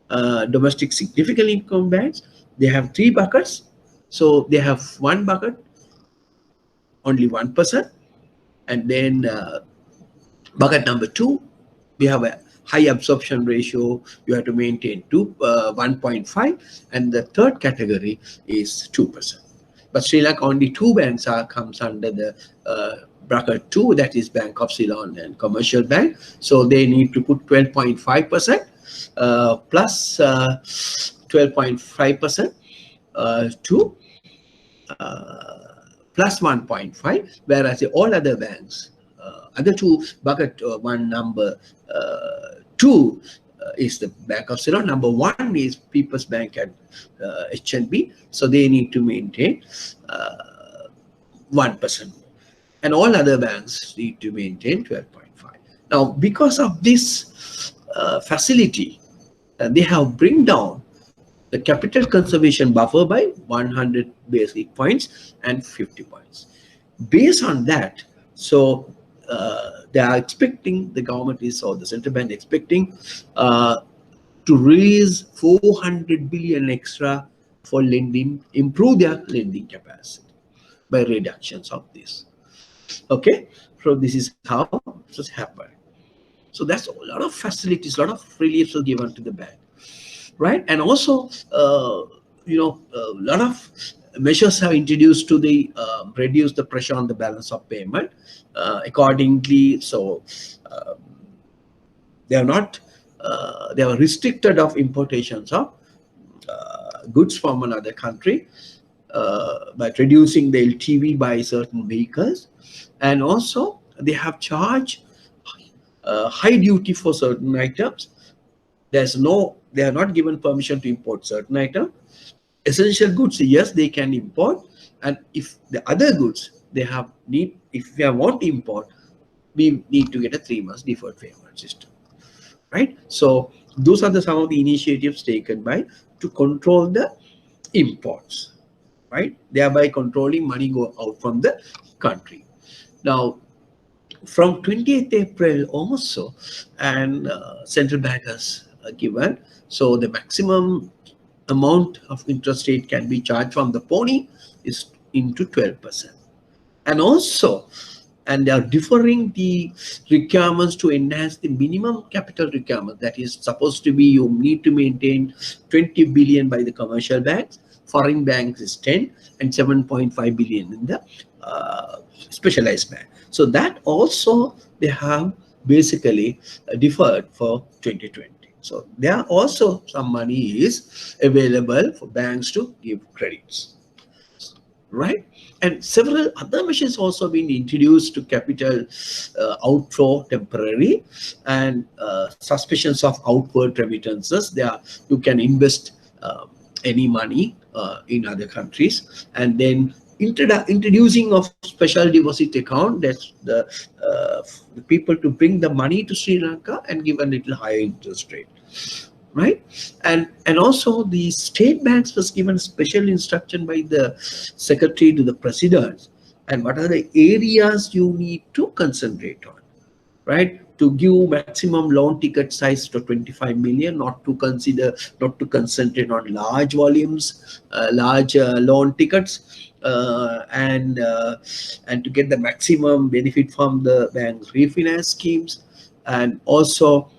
domestic significant income banks. They have 3 buckets. So they have 1 bucket, only 1%. And then bucket number 2, we have a high absorption ratio. You have to maintain 1.5. And the third category is 2%. But Sri Lanka, only 2 banks comes under the bracket 2, that is Bank of Ceylon and Commercial Bank. So they need to put 12.5% plus 12.5% to plus 1.5, whereas all other banks, other 2 bucket 1 number 2 is the Bank of Ceylon. Number 1 is People's Bank and HNB. So they need to maintain 1%. And all other banks need to maintain 12.5. Now, because of this facility, they have bring down the capital conservation buffer by 100 basis points and 50 points. Based on that, so they are expecting, the government is, or the central bank expecting to raise 400 billion extra for lending, improve their lending capacity by reductions of this. Okay, so this is how this happened. So that's a lot of facilities, a lot of reliefs are given to the bank, right? And also, a lot of measures have introduced to the reduce the pressure on the balance of payment. Accordingly, so they are not they are restricted of importations of goods from another country by reducing the LTV by certain vehicles, and also they have charged high duty for certain items. They are not given permission to import certain items. Essential goods, yes, they can import, and if the other goods if they want to import, we need to get a 3 months deferred payment system, right? So those are some of the initiatives taken to control the imports, right? Thereby controlling money go out from the country. Now, from 28th April also, and central bank has given, so the maximum amount of interest rate can be charged from the pony is into 12%. And also, and they are differing the requirements to enhance the minimum capital requirement. That is supposed to be, you need to maintain 20 billion by the commercial banks, foreign banks is 10, and 7.5 billion in the specialized bank. So that also they have basically deferred for 2020. So there are also some money is available for banks to give credits, right? And several other measures also been introduced to capital outflow temporary, and suspicions of outward remittances. There you can invest any money in other countries, and then introducing of special deposit account. That's the people to bring the money to Sri Lanka and give a little higher interest rate, right? And also the state banks was given special instruction by the secretary to the president, and what are the areas you need to concentrate on, right? To give maximum loan ticket size to 25 million, not to concentrate on large volumes, large loan tickets, and to get the maximum benefit from the bank's refinance schemes, and also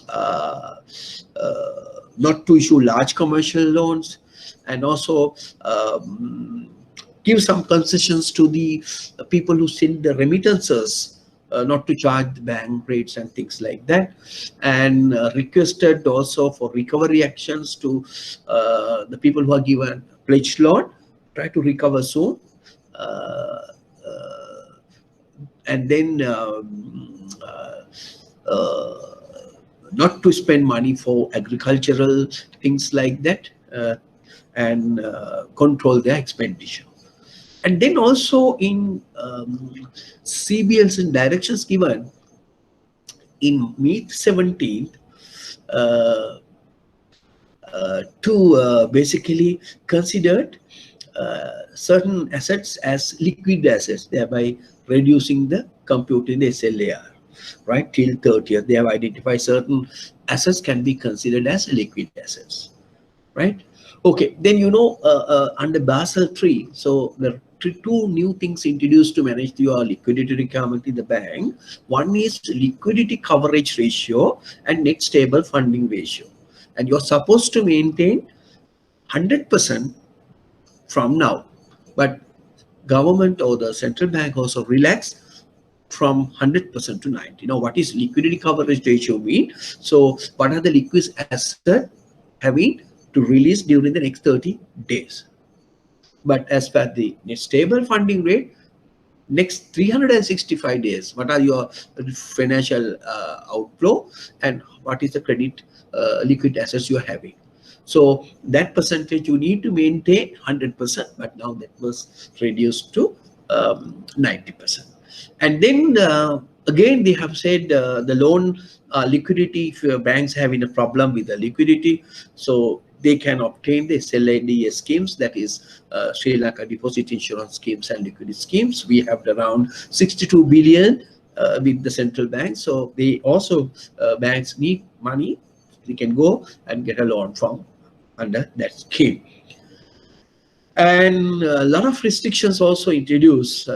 uh, not to issue large commercial loans, and also give some concessions to the people who send the remittances, not to charge the bank rates and things like that, and requested also for recovery actions to the people who are given pledge loan, try to recover soon, uh, uh, and then not to spend money for agricultural things like that, and control their expenditure. And then also in CBLs and directions given in May 17th, uh, to basically considered certain assets as liquid assets, thereby reducing the computing SLAR, right? Till 30th, they have identified certain assets can be considered as liquid assets, right? Okay, then under Basel III, so there are two new things introduced to manage your liquidity requirement in the bank. One is liquidity coverage ratio and net stable funding ratio, and you're supposed to maintain 100% from now, but government or the central bank also relaxed from 100% to 90. Now, what is liquidity coverage ratio mean? So what are the liquid assets having to release during the next 30 days? But as per the net stable funding rate, next 365 days, what are your financial outflow, and what is the credit liquid assets you are having? So that percentage you need to maintain 100%, but now that was reduced to 90%. And then again, they have said the loan liquidity, if your banks having a problem with the liquidity, so they can obtain the SLNDS schemes, that is Sri Lanka Deposit Insurance Schemes and Liquidity Schemes. We have around 62 billion with the central bank. So they also, banks need money, they can go and get a loan from under that scheme. And a lot of restrictions also introduced,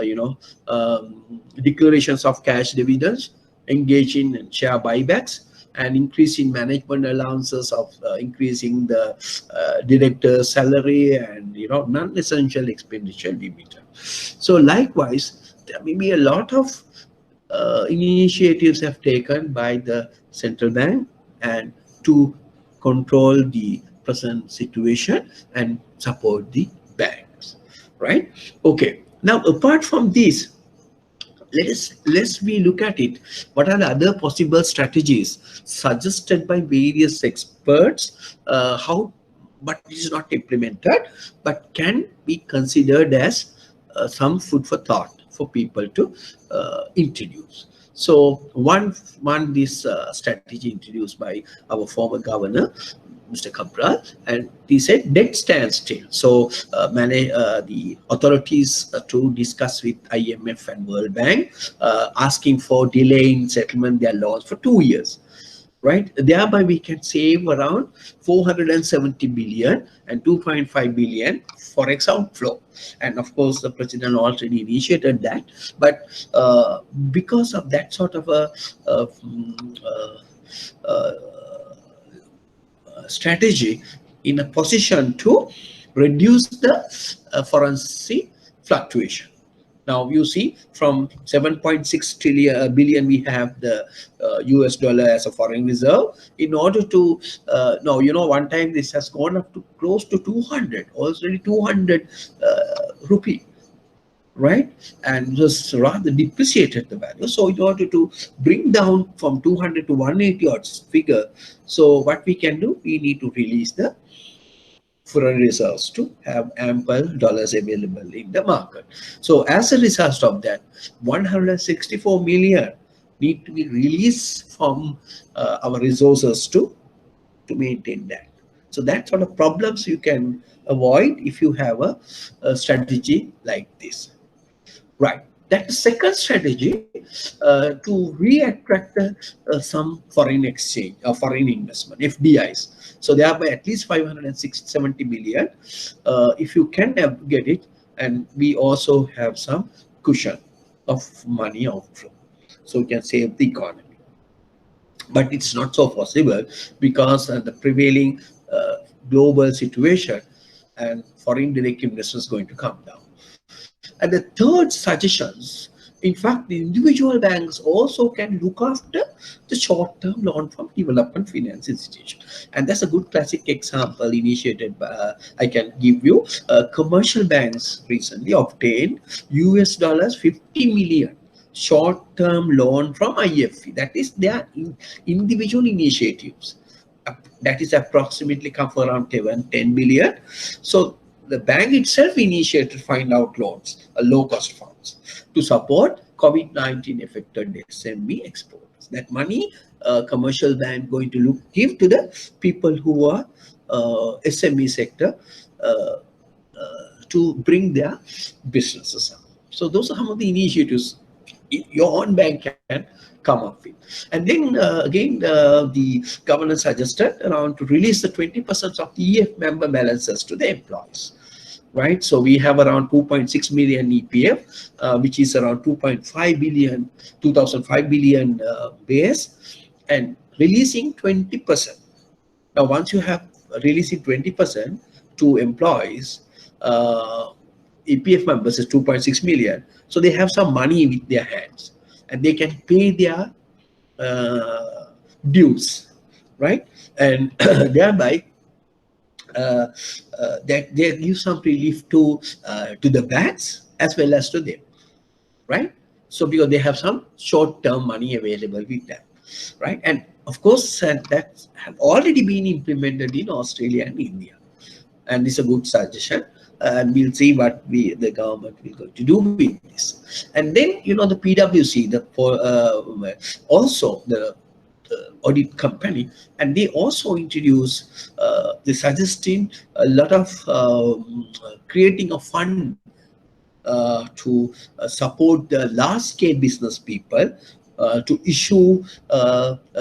declarations of cash dividends, engaging in share buybacks, and increasing management allowances of increasing the director's salary, and non-essential expenditure limit. So likewise, there may be a lot of initiatives have taken by the central bank and to control the present situation and support the banks, right? Okay, now apart from this, let's we look at it. What are the other possible strategies suggested by various experts? How, but it is not implemented, but can be considered as some food for thought for people to introduce. So one this strategy introduced by our former governor, Mr. Cabral, and he said debt standstill. So the authorities to discuss with IMF and World Bank, asking for delay in settlement their loans for 2 years, right? Thereby we can save around 470 billion and 2.5 billion forex outflow. And of course, the president already initiated that, but because of that sort of a strategy, in a position to reduce the foreign fluctuation. Now you see, from 7.6 trillion billion we have the US dollar as a foreign reserve. In order to now, one time this has gone up to close to 200, already 200 rupee. right? And was rather depreciated the value. So in order to bring down from 200 to 180 odds figure, so what we can do, we need to release the foreign reserves to have ample dollars available in the market. So as a result of that, 164 million need to be released from our resources to maintain that. So that sort of problems you can avoid if you have a strategy like this. Right. That the second strategy to re-attract some foreign exchange or foreign investment, FDIs. So they are by at least 570 billion. If you can get it, and we also have some cushion of money outflow. So we can save the economy. But it's not so possible because the prevailing global situation and foreign direct investors is going to come down. And the third suggestions, in fact, the individual banks also can look after the short-term loan from development finance institution. And that's a good classic example initiated by, I can give you, commercial banks recently obtained US dollars 50 million short-term loan from IFE. That is their individual initiatives. That is approximately come for around 10 billion. So the bank itself initiated find out loans, low cost funds to support COVID-19 affected SME exporters. That money, commercial bank going to give to the people who are SME sector to bring their businesses up. So those are some of the initiatives your own bank can come up with. And then again, the governor suggested around to release the 20% of the EF member balances to the employees. Right, so we have around 2.6 million EPF, which is around 2.5 billion, 2005 billion base, and releasing 20%. Now, once you have releasing 20% to employees, EPF members is 2.6 million. So they have some money with their hands and they can pay their dues, right? And thereby, that they give some relief to the banks as well as to them, right? So because they have some short-term money available with them, right? And of course, that have already been implemented in Australia and India, and it's a good suggestion. And we'll see what the government will go to do with this. And then the PwC, also the audit company, and they also introduce they suggesting a lot of creating a fund to support the large scale business people to issue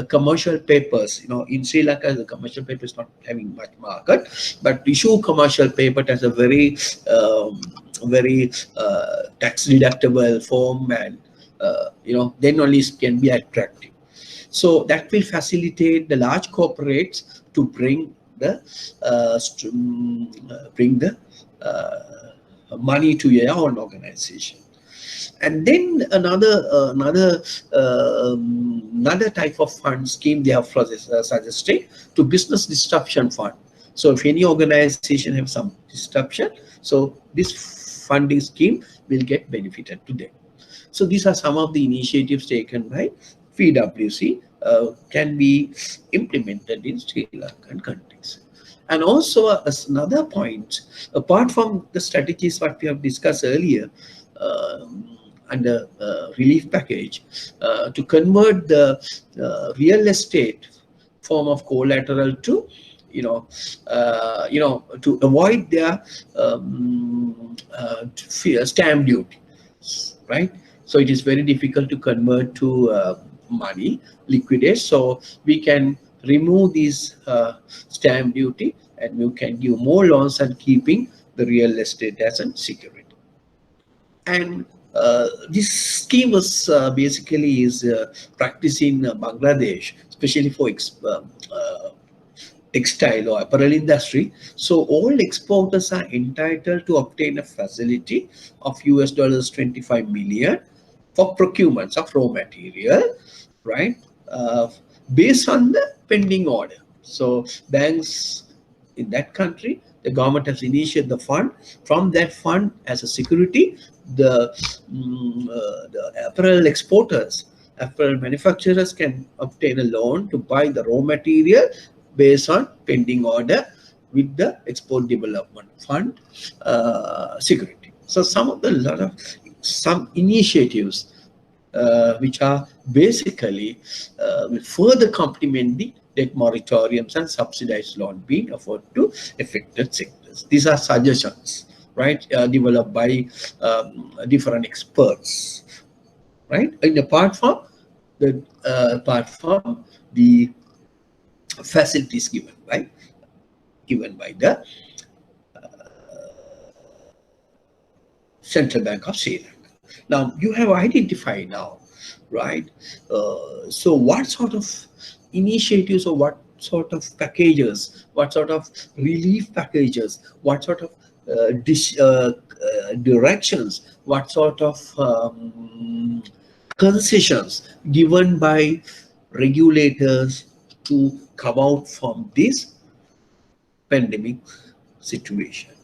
commercial papers. In Sri Lanka, the commercial paper is not having much market, but issue commercial paper as a very tax deductible form, and then only can be attractive. So that will facilitate the large corporates to bring the money to your own organization. And then another type of fund scheme they have suggested to business disruption fund. So if any organization have some disruption, so this funding scheme will get benefited to them. So these are some of the initiatives taken by PwC can be implemented in Sri Lankan countries. And also as another point, apart from the strategies what we have discussed earlier, under relief package, to convert the real estate form of collateral to to avoid their stamp duty, right? So it is very difficult to convert to money, liquidate. So we can remove this stamp duty and you can give more loans and keeping the real estate as a security. And this scheme was basically is practiced in Bangladesh, especially for textile or apparel industry. So all exporters are entitled to obtain a facility of US dollars 25 million for procurements of raw material, right? Based on the pending order. So banks in that country The government has initiated the fund. From that fund, as a security, the apparel exporters, apparel manufacturers can obtain a loan to buy the raw material based on pending order with the Export Development Fund security. So some initiatives which are basically will further complement the debt moratoriums and subsidized loan being offered to affected sectors. These are suggestions, right, developed by different experts, right? And apart from the facilities given by the Central Bank of Sri Lanka. Now you have identified now, right? So what sort of initiatives or what sort of packages, what sort of relief packages, what sort of directions, what sort of concessions given by regulators to come out from this pandemic situation,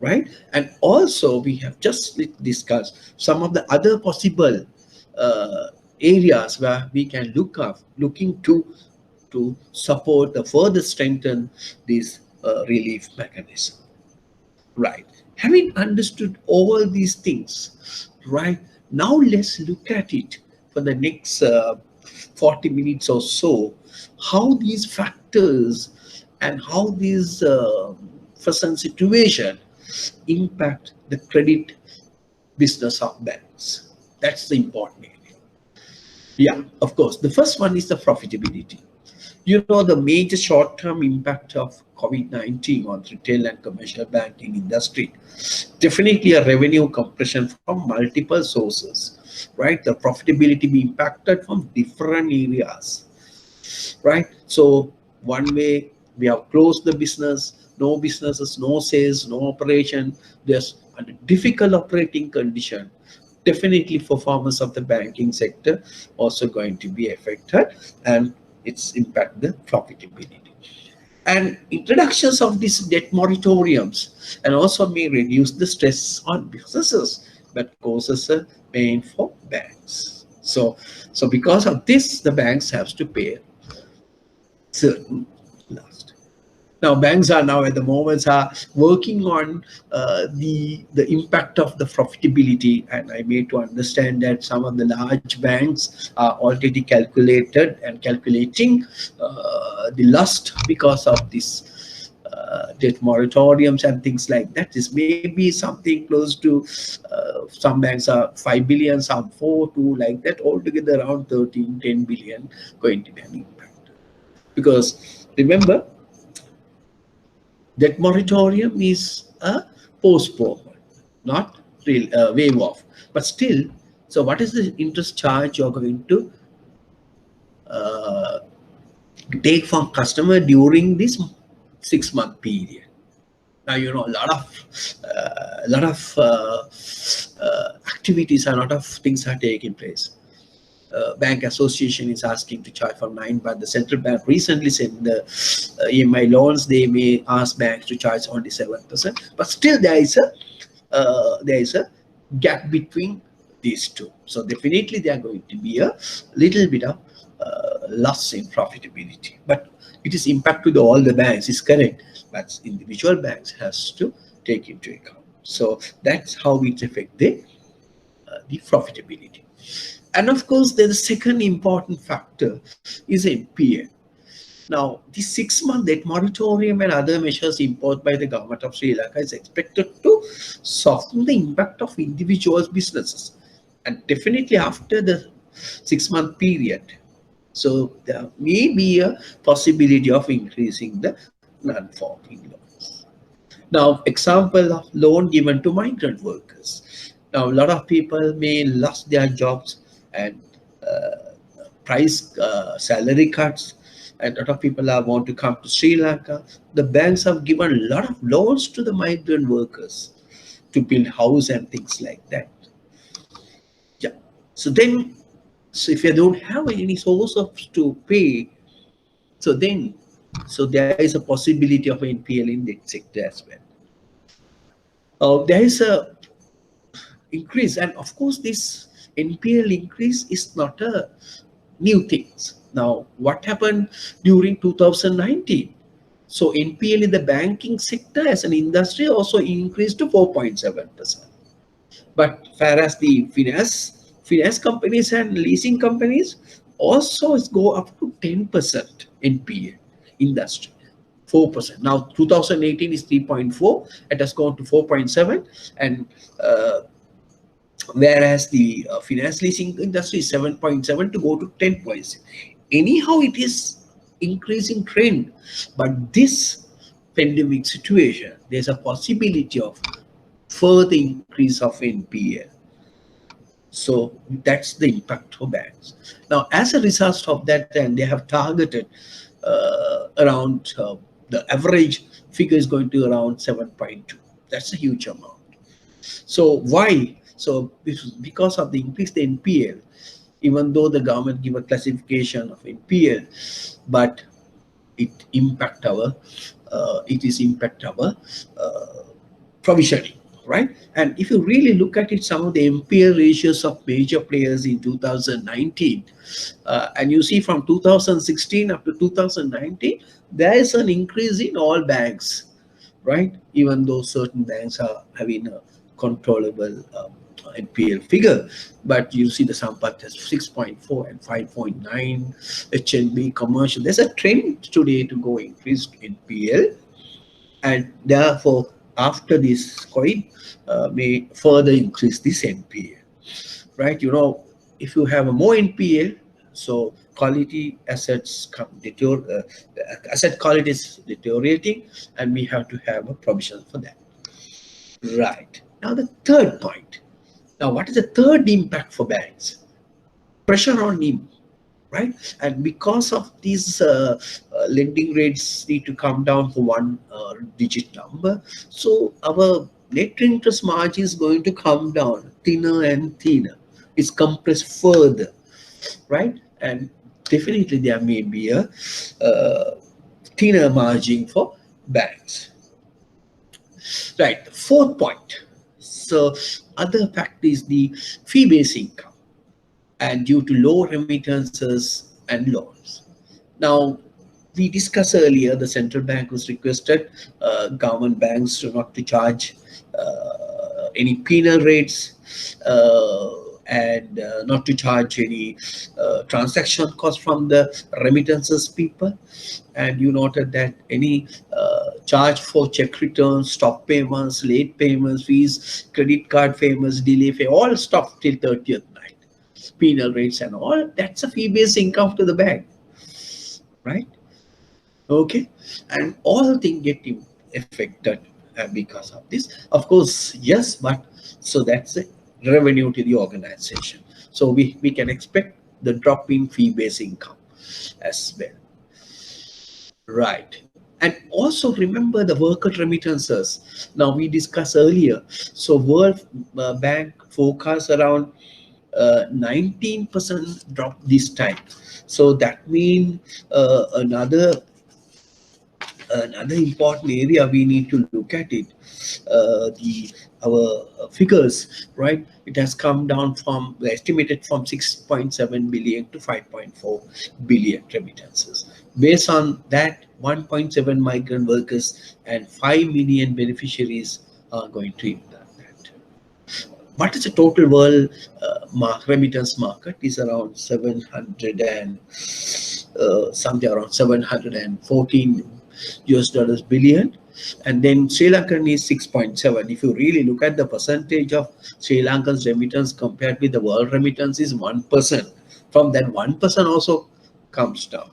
right? And also we have just discussed some of the other possible areas where we can looking to support the further strengthen this relief mechanism, right? Having understood all these things, right, now let's look at it for the next 40 minutes or so, how these factors and how these present situation impact the credit business of banks. That's the important area. Yeah, of course. The first one is the profitability. You know, the major short-term impact of COVID-19 on retail and commercial banking industry, definitely a revenue compression from multiple sources, right? The profitability be impacted from different areas, right? So one way we have closed the business, no businesses, no sales, no operation. There's a difficult operating condition. Definitely performance of the banking sector also going to be affected, and it's impact the profitability. And introductions of these debt moratoriums and also may reduce the stress on businesses, but causes a pain for banks. So because of this, the banks have to pay certain last. Now banks are now at the moment are working on the impact of the profitability, and I made to understand that some of the large banks are already calculated and calculating the loss because of this debt moratoriums and things like that. This may be something close to some banks are 5 billion, some 4, 2, like that, altogether around 13, 10 billion going to be an impact. Because remember, that moratorium is a postponement, not real wave off. But still, so what is the interest charge you're going to take from customer during this 6-month period? Now you know a lot of activities and a lot of things are taking place. Bank association is asking to charge for 9, but the central bank recently said the EMI loans they may ask banks to charge only 7%. But still there is a gap between these two. So definitely there are going to be a little bit of loss in profitability. But it is impact to all the banks is correct, but individual banks has to take into account. So that's how it affects the profitability. And of course, the second important factor is NPA. Now, the 6-month debt moratorium and other measures imposed by the government of Sri Lanka is expected to soften the impact of individuals' businesses. And definitely after the 6-month period, so there may be a possibility of increasing the non-performing loans. Now, example of loan given to migrant workers. Now, a lot of people may lose their jobs and salary cuts, and a lot of people want to come to Sri Lanka. The banks have given a lot of loans to the migrant workers to build house and things like that. Yeah. So if you don't have any source of to pay, so then So there is a possibility of NPL in that sector as well. There is a increase, and of course this NPL increase is not a new thing. Now what happened during 2019? So NPL in the banking sector as an industry also increased to 4.7%. But whereas the finance companies and leasing companies also go up to 10% NPL industry. 4%. Now 2018 is 3.4, it has gone to 4.7, and whereas the finance leasing industry is 7.7 to go to 10.6. Anyhow, it is increasing trend, but this pandemic situation, there's a possibility of further increase of NPL. So that's the impact for banks. Now, as a result of that, then they have targeted around the average figure is going to around 7.2. That's a huge amount. So why? So because of the increased NPL, even though the government give a classification of NPL, but it is impact our provisioning, right? And if you really look at it, some of the NPL ratios of major players in 2019, and you see from 2016 up to 2019, there is an increase in all banks, right? Even though certain banks are having a controllable NPL figure, but you see the Sampat has 6.4 and 5.9, HNB commercial. There's a trend today to go increased NPL, and therefore after this coin may further increase this NPL, right? You know, if you have a more NPL, so quality assets asset quality is deteriorating, and we have to have a provision for that. Right. Now the third point. Now what is the third impact for banks? Pressure on NIM, right? And because of these lending rates need to come down for one digit number, so our net interest margin is going to come down thinner and thinner. It's compressed further, right? And definitely there may be a thinner margin for banks. Right, the fourth point. So other factor is the fee-based income, and due to low remittances and loans. Now, we discussed earlier, the central bank was requested government banks not to charge any penal rates and not to charge any transaction cost from the remittances people. And you noted that any charge for check returns, stop payments, late payments, fees, credit card payments, delay fee, all stopped till 30th night. Penal rates and all, that's a fee-based income to the bank, right? Okay, and all things get affected because of this. Of course, yes, but so that's a revenue to the organization. So we can expect the drop in fee-based income as well. Right. And also remember the worker remittances. Now we discussed earlier. So World Bank forecast around 19% drop this time. So that means another important area we need to look at it. Our figures, right? It has come down from estimated from 6.7 billion to 5.4 billion remittances. Based on that, 1.7 migrant workers and 5 million beneficiaries are going to impact that. What is the total world remittance market? Is around 700 and something around 714 US dollars billion, and then Sri Lankan is 6.7. If you really look at the percentage of Sri Lankan's remittance compared with the world remittance is 1%. From that 1% also comes down,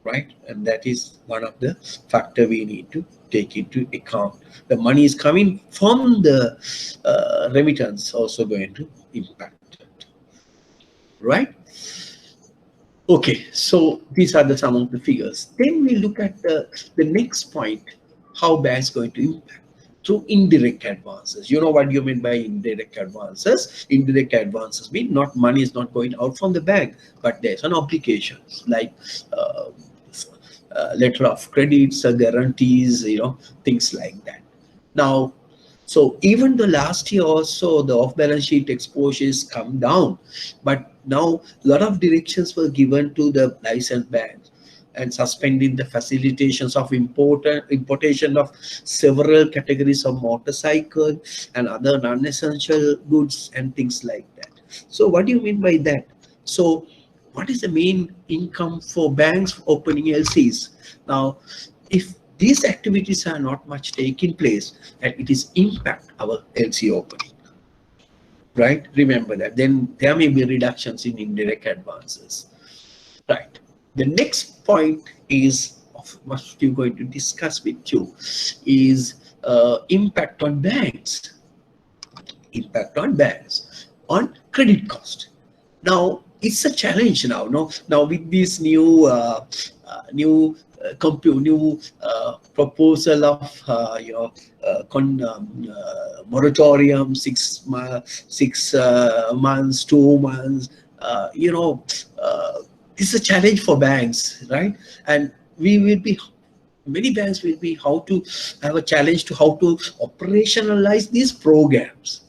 right? And that is one of the factor we need to take into account. The money is coming from the remittance also going to impact it, right? Okay, so these are some of the figures. Then we look at the next point, how banks going to impact through indirect advances. You know what you mean by indirect advances? Indirect advances mean not money is not going out from the bank, but there's an obligation like letter of credits, guarantees, things like that. Now, so even the last year also, the off-balance sheet exposures come down, but now a lot of directions were given to the licensed banks and suspending the facilitations of importation of several categories of motorcycle and other non-essential goods and things like that. So what do you mean by that? So what is the main income for banks opening LCs? Now, if these activities are not much taking place, and it is impact our LC opening, right? Remember that. Then there may be reductions in indirect advances, right? The next point is of what we're going to discuss with you is impact on banks. Impact on banks on credit cost. Now it's a challenge now. No, now with this new proposal of moratorium, 6 months, 2 months. It's a challenge for banks, right? And we will be many banks will be how to have a challenge to how to operationalize these programs.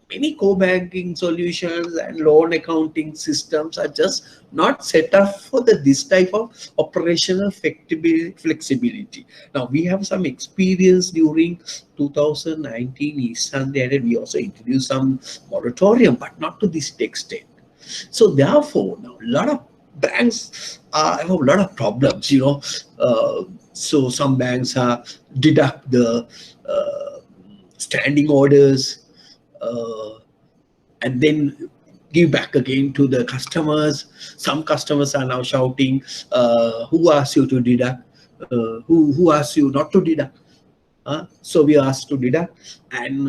Many co-banking solutions and loan accounting systems are just not set up for this type of operational flexibility. Now, we have some experience during 2019 East Sunday, we also introduced some moratorium, but not to this extent. So therefore, now a lot of banks have a lot of problems, so some banks deduct the standing orders, and then give back again to the customers. Some customers are now shouting, who asked you to deduct? Who asked you not to deduct? So we are asked to deduct, and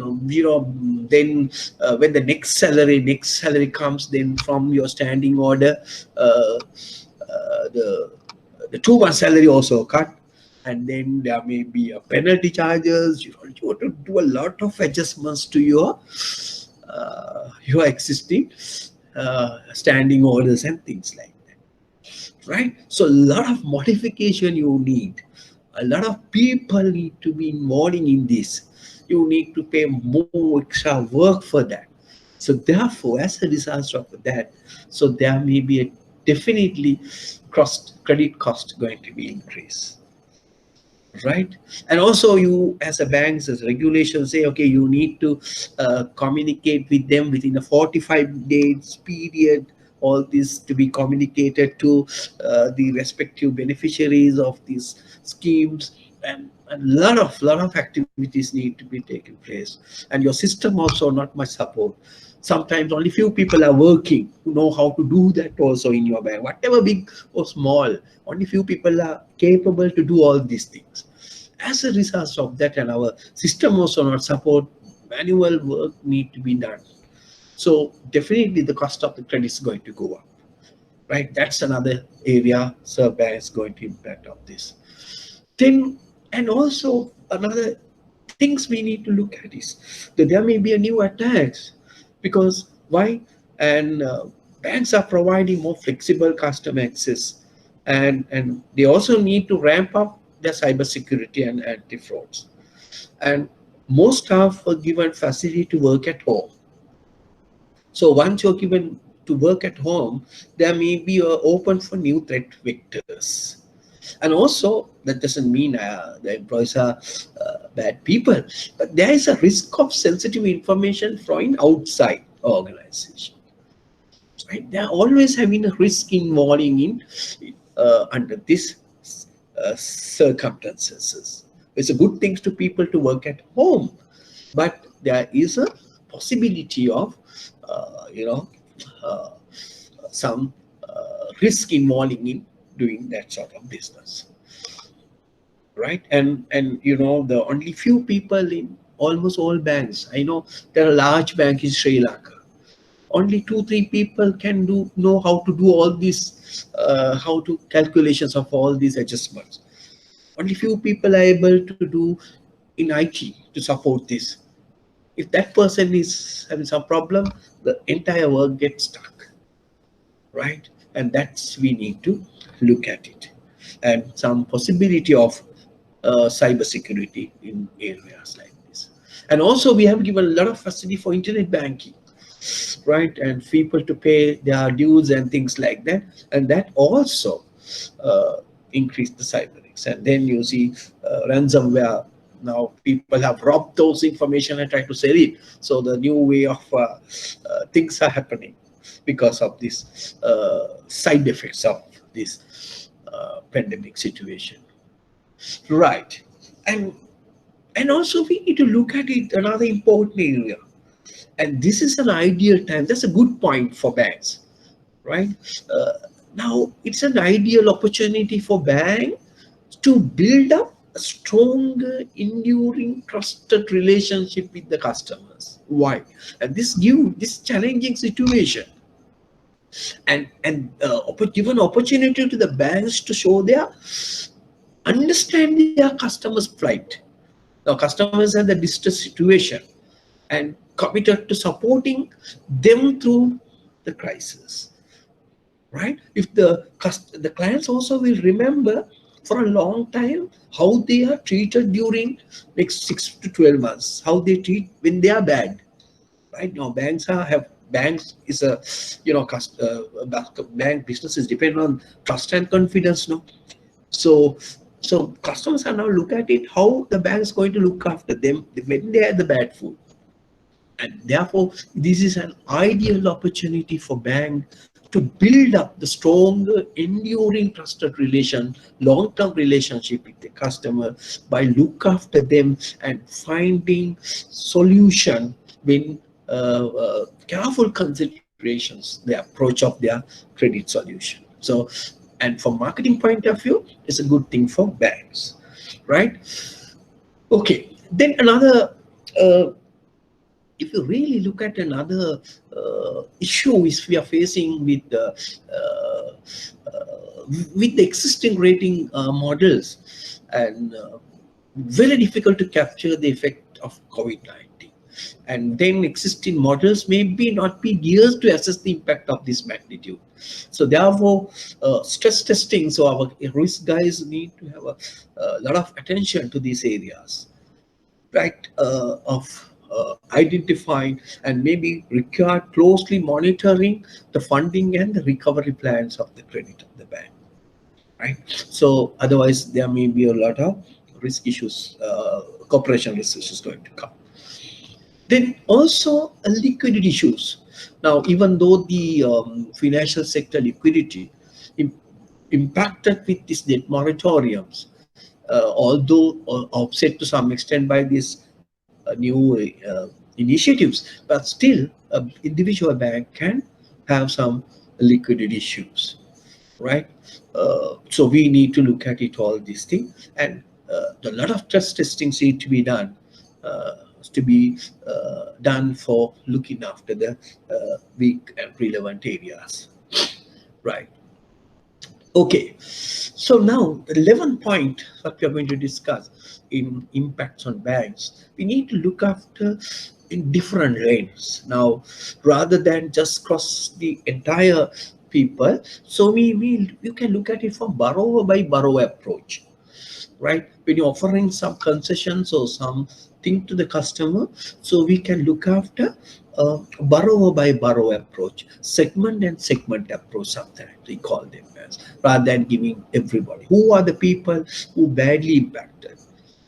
then when the next salary comes, then from your standing order, the 2 month salary also cut, and then there may be a penalty charges. You have to do a lot of adjustments to your existing standing orders and things like that, right? So a lot of modification you need. A lot of people need to be involved in this. You need to pay more extra work for that. So therefore, as a result of that, so there may be a definitely credit cost going to be increased, right? And also, you as a bank, as regulations say, okay, you need to communicate with them within a 45 days period. All this to be communicated to the respective beneficiaries of these schemes, and a lot of activities need to be taken place. And your system also not much support. Sometimes only few people are working who know how to do that also in your bank, whatever big or small. Only few people are capable to do all these things. As a result of that, and our system also not support, manual work need to be done. So definitely the cost of the credit is going to go up, right? That's another area survey is going to impact of this. Then, and also another things we need to look at is that there may be a new attacks, because why? And banks are providing more flexible customer access, and they also need to ramp up their cybersecurity and anti-frauds. And most staff are given facility to work at home. So once you're given to work at home, there may be open for new threat vectors. And also, that doesn't mean the employees are bad people, but there is a risk of sensitive information flowing outside organization. Right? They are always having a risk involving in under these circumstances. It's a good thing to people to work at home, but there is a possibility of uh, some risk involving in doing that sort of business, right? And the only few people in almost all banks. I know there are large banks in Sri Lanka. Only 2-3 people can know how to do all these how to calculations of all these adjustments. Only few people are able to do in IT to support this. If that person is having some problem, the entire work gets stuck, right? And that's we need to look at it. and some possibility of cyber security in areas like this. And also we have given a lot of facility for internet banking, right, and people to pay their dues and things like that, and that also increase the cyber risks. And then you see ransomware. Now people have robbed those information and try to sell it. So the new way of things are happening because of this side effects of this pandemic situation, right? And also we need to look at it another important area, and this is an ideal time. That's a good point for banks, right? uh, Now it's an ideal opportunity for banks to build up a stronger, enduring, trusted relationship with the customers. Why? And this give this challenging situation, and give an opportunity to the banks to show their understand their customers' plight. Now, customers are in the distress situation and committed to supporting them through the crisis, right? If the clients also will remember for a long time how they are treated during next 6 to 12 months, how they treat when they are bad, right? Now banks is a, bank business is dependent on trust and confidence, no? So so customers are now look at it how the bank is going to look after them when they are the bad food. And therefore, this is an ideal opportunity for bank to build up the stronger, enduring, trusted long-term relationship with the customer by look after them and finding solution when careful considerations the approach of their credit solution. So, and from marketing point of view, it's a good thing for banks, right? Okay, then another. If you really look at another issue which we are facing with the existing rating models, and very difficult to capture the effect of COVID-19. And then existing models may be not be geared to assess the impact of this magnitude. So therefore, stress testing, so our risk guys need to have a lot of attention to these areas, right, of identifying and maybe require closely monitoring the funding and the recovery plans of the credit of the bank, right? So otherwise there may be a lot of risk issues, corporation risk issues going to come. Then also liquidity issues. Now, even though the financial sector liquidity im impacted with these debt moratoriums, although offset to some extent by these new initiatives, but still individual bank can have some liquidity issues, right? So we need to look at it all these things, and a lot of stress testing need to be done, for looking after the weak and relevant areas, right? Okay, so now the 11th point that we are going to discuss in impacts on banks, we need to look after in different lanes. Now, rather than just cross the entire people, so you can look at it from borrower by borrower approach, right? When you're offering some concessions or something to the customer, so we can look after borrower by borrower approach, segment and segment approach, sometimes we call them as, rather than giving everybody. Who are the people who badly impacted,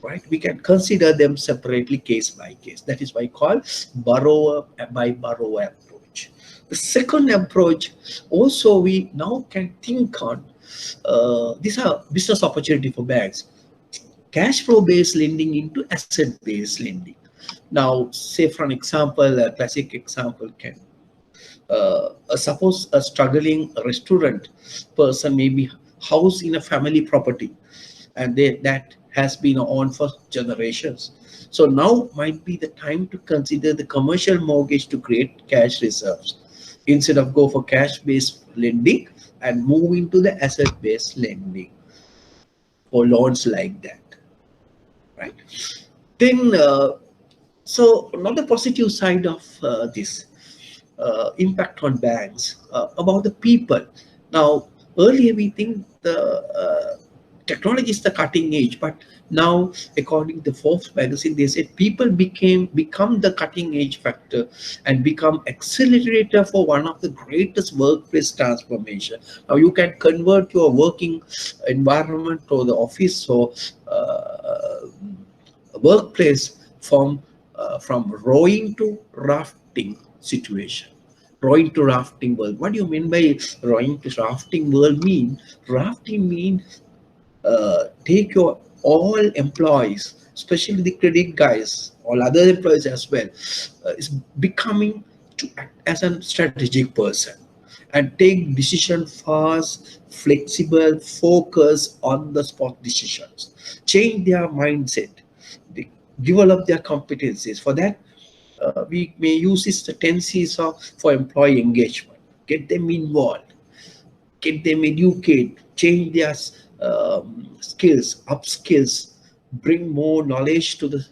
right? We can consider them separately, case by case. That is why I call borrower by borrower approach. The second approach also we now can think on, these are business opportunity for banks, cash flow based lending into asset based lending. Now, say for an example, a classic example can suppose a struggling restaurant person may be housed in a family property, and that has been on for generations. So now might be the time to consider the commercial mortgage to create cash reserves instead of go for cash based lending and move into the asset based lending or loans like that, right? Then so another positive side of this impact on banks, about the people. Now, earlier we think technology is the cutting edge, but now according to Forbes magazine, they said people become the cutting edge factor and become accelerator for one of the greatest workplace transformation. Now you can convert your working environment to the office, so workplace from rowing to rafting situation. Rowing to rafting world. What do you mean by rowing to rafting world? Rafting means take your all employees, especially the credit guys, all other employees as well, is becoming to act as a strategic person and take decision fast, flexible, focus on the spot decisions, change their mindset, they develop their competencies. For that, we may use this tendencies of for employee engagement, get them involved, get them educated, change their skills, upskills, bring more knowledge to the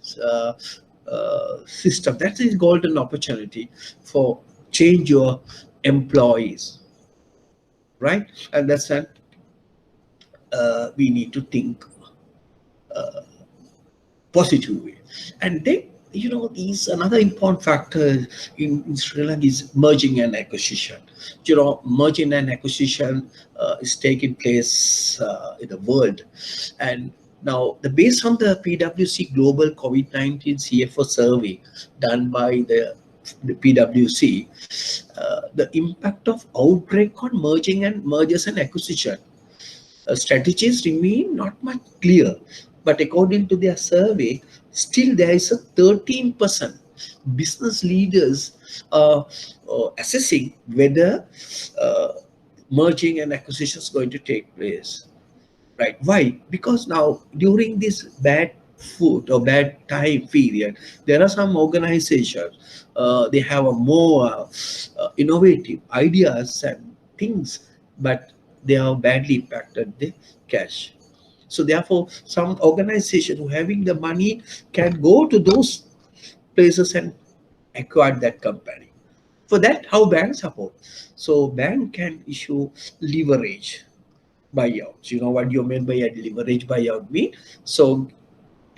system. That is golden opportunity for change your employees, right? And that's that we need to think positive way. And then, these another important factor in Sri Lanka is merging and acquisition. Merging and acquisition is taking place in the world. And now, based on the PwC Global COVID-19 CFO survey done by the PwC, the impact of outbreak on mergers and acquisition strategies remain not much clear, but according to their survey, still there is a 13% business leaders assessing whether uh, merging and acquisition is going to take place. Right? Why? Because now during this bad food or bad time period, there are some organizations they have a more innovative ideas and things, but they are badly impacted the cash. So therefore, some organization who having the money can go to those places and acquire that company. For that, how banks support? So bank can issue leverage buyouts. You know what you mean by a leverage buyout mean? So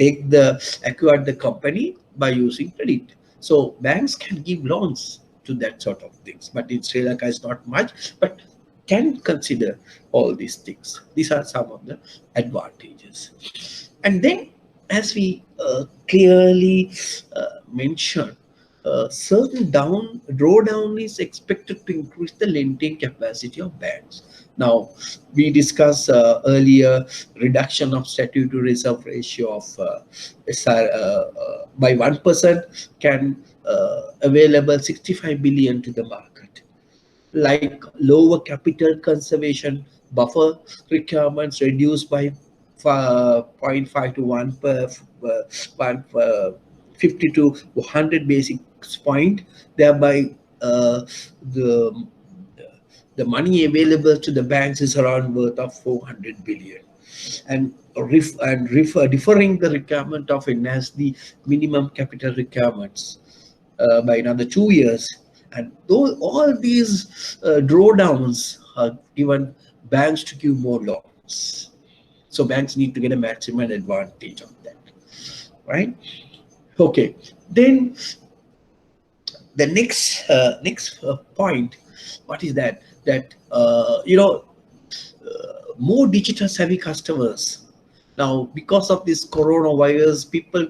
acquire the company by using credit. So banks can give loans to that sort of things, but in Sri Lanka is not much, but can consider all these things. These are some of the advantages. And then, as we clearly mentioned, certain drawdown is expected to increase the lending capacity of banks. Now, we discussed earlier reduction of statutory reserve ratio of SR by 1% can available 65 billion to the market, like lower capital conservation buffer requirements reduced by zero point 0.5 to 1 per 50 to 100 basis point, thereby the the money available to the banks is around worth of 400 billion, and deferring the requirement of enhance the minimum capital requirements by another 2 years. And though all these drawdowns are given banks to give more loans, so banks need to get a maximum advantage of that, right? Okay, then the next point, what is that? That more digital savvy customers. Now, because of this coronavirus, people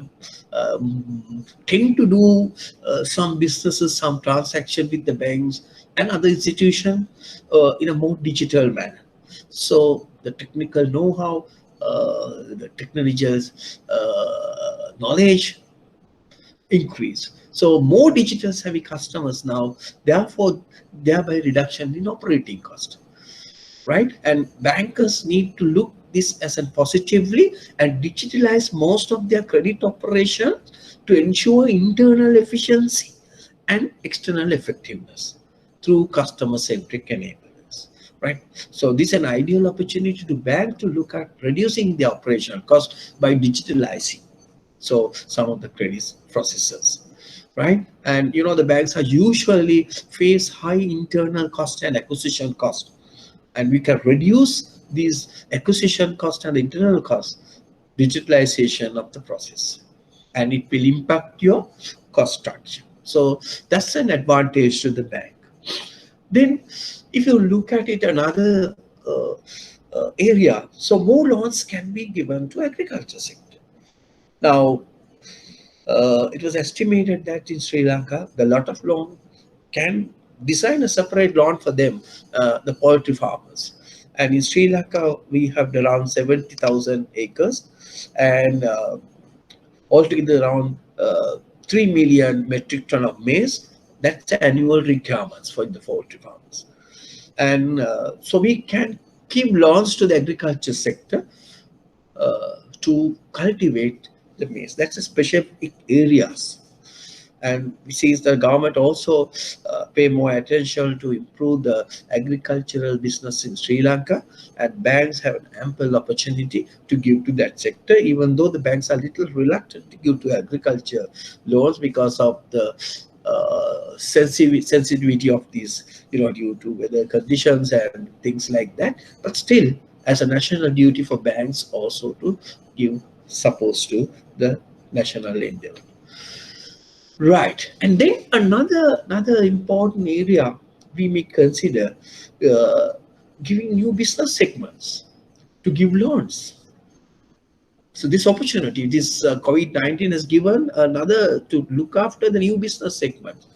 tend to do some businesses, some transaction with the banks and other institutions in a more digital manner. So the technical know-how, the technologies knowledge increase. So more digital savvy customers now, therefore, thereby reduction in operating cost, right? And bankers need to look this as a positively and digitalize most of their credit operations to ensure internal efficiency and external effectiveness through customer-centric enablers, right? So this is an ideal opportunity to bank to look at reducing the operational cost by digitalizing so some of the credit processes, right? And the banks are usually face high internal cost and acquisition cost, and we can reduce these acquisition cost and internal cost, digitalization of the process, and it will impact your cost structure. So that's an advantage to the bank. Then if you look at it, another area, so more loans can be given to agriculture sector. Now, it was estimated that in Sri Lanka, the lot of loan can design a separate loan for them, the poultry farmers. And in Sri Lanka, we have around 70,000 acres, and altogether around 3 million metric ton of maize. That's the annual requirements for the poultry farmers. And so we can give loans to the agriculture sector to cultivate the maize. That's a specific areas. And since the government also pay more attention to improve the agricultural business in Sri Lanka, and banks have an ample opportunity to give to that sector, even though the banks are little reluctant to give to agriculture loans because of the sensitivity of these, due to weather conditions and things like that. But still, as a national duty for banks also to give support to the national lender. Right, and then another important area we may consider, uh, giving new business segments to give loans. So this opportunity, this COVID-19 has given another to look after the new business segment.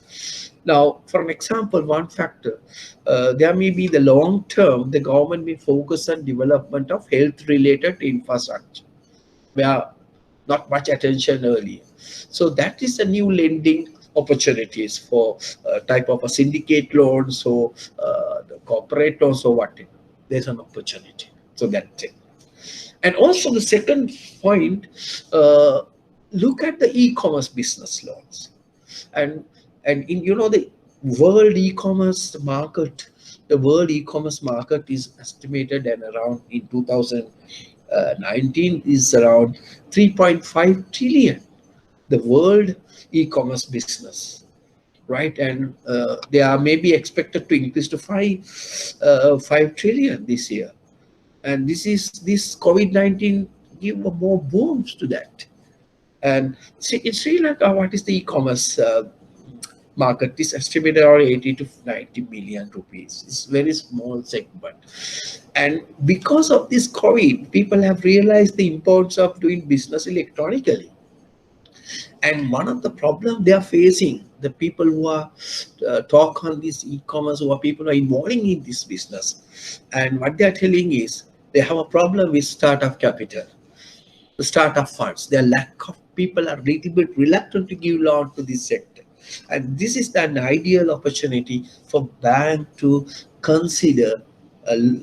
Now, for an example, one factor, there may be the long term, the government may focus on development of health related infrastructure, where not much attention earlier. So that is a new lending opportunities for type of a syndicate loan, so the corporate loans or whatever. There's an opportunity. So that's it. And also the second point, uh, look at the e-commerce business loans. And in the world e-commerce market, the world e-commerce market is estimated at around in 2019 is around 3.5 trillion, the world e-commerce business, right? And they are maybe expected to increase to 5 trillion this year. And this COVID-19 give more booms to that. And see, in Sri Lanka, what is the e-commerce market is estimated around 80 to 90 billion rupees. It's very small segment. And because of this COVID, people have realized the importance of doing business electronically. And one of the problems they are facing, the people who are talk on this e-commerce, who are people who are involving in this business, and what they are telling is they have a problem with startup capital, the startup funds. Their lack of people are a little bit reluctant to give loan to this sector. And this is an ideal opportunity for bank to consider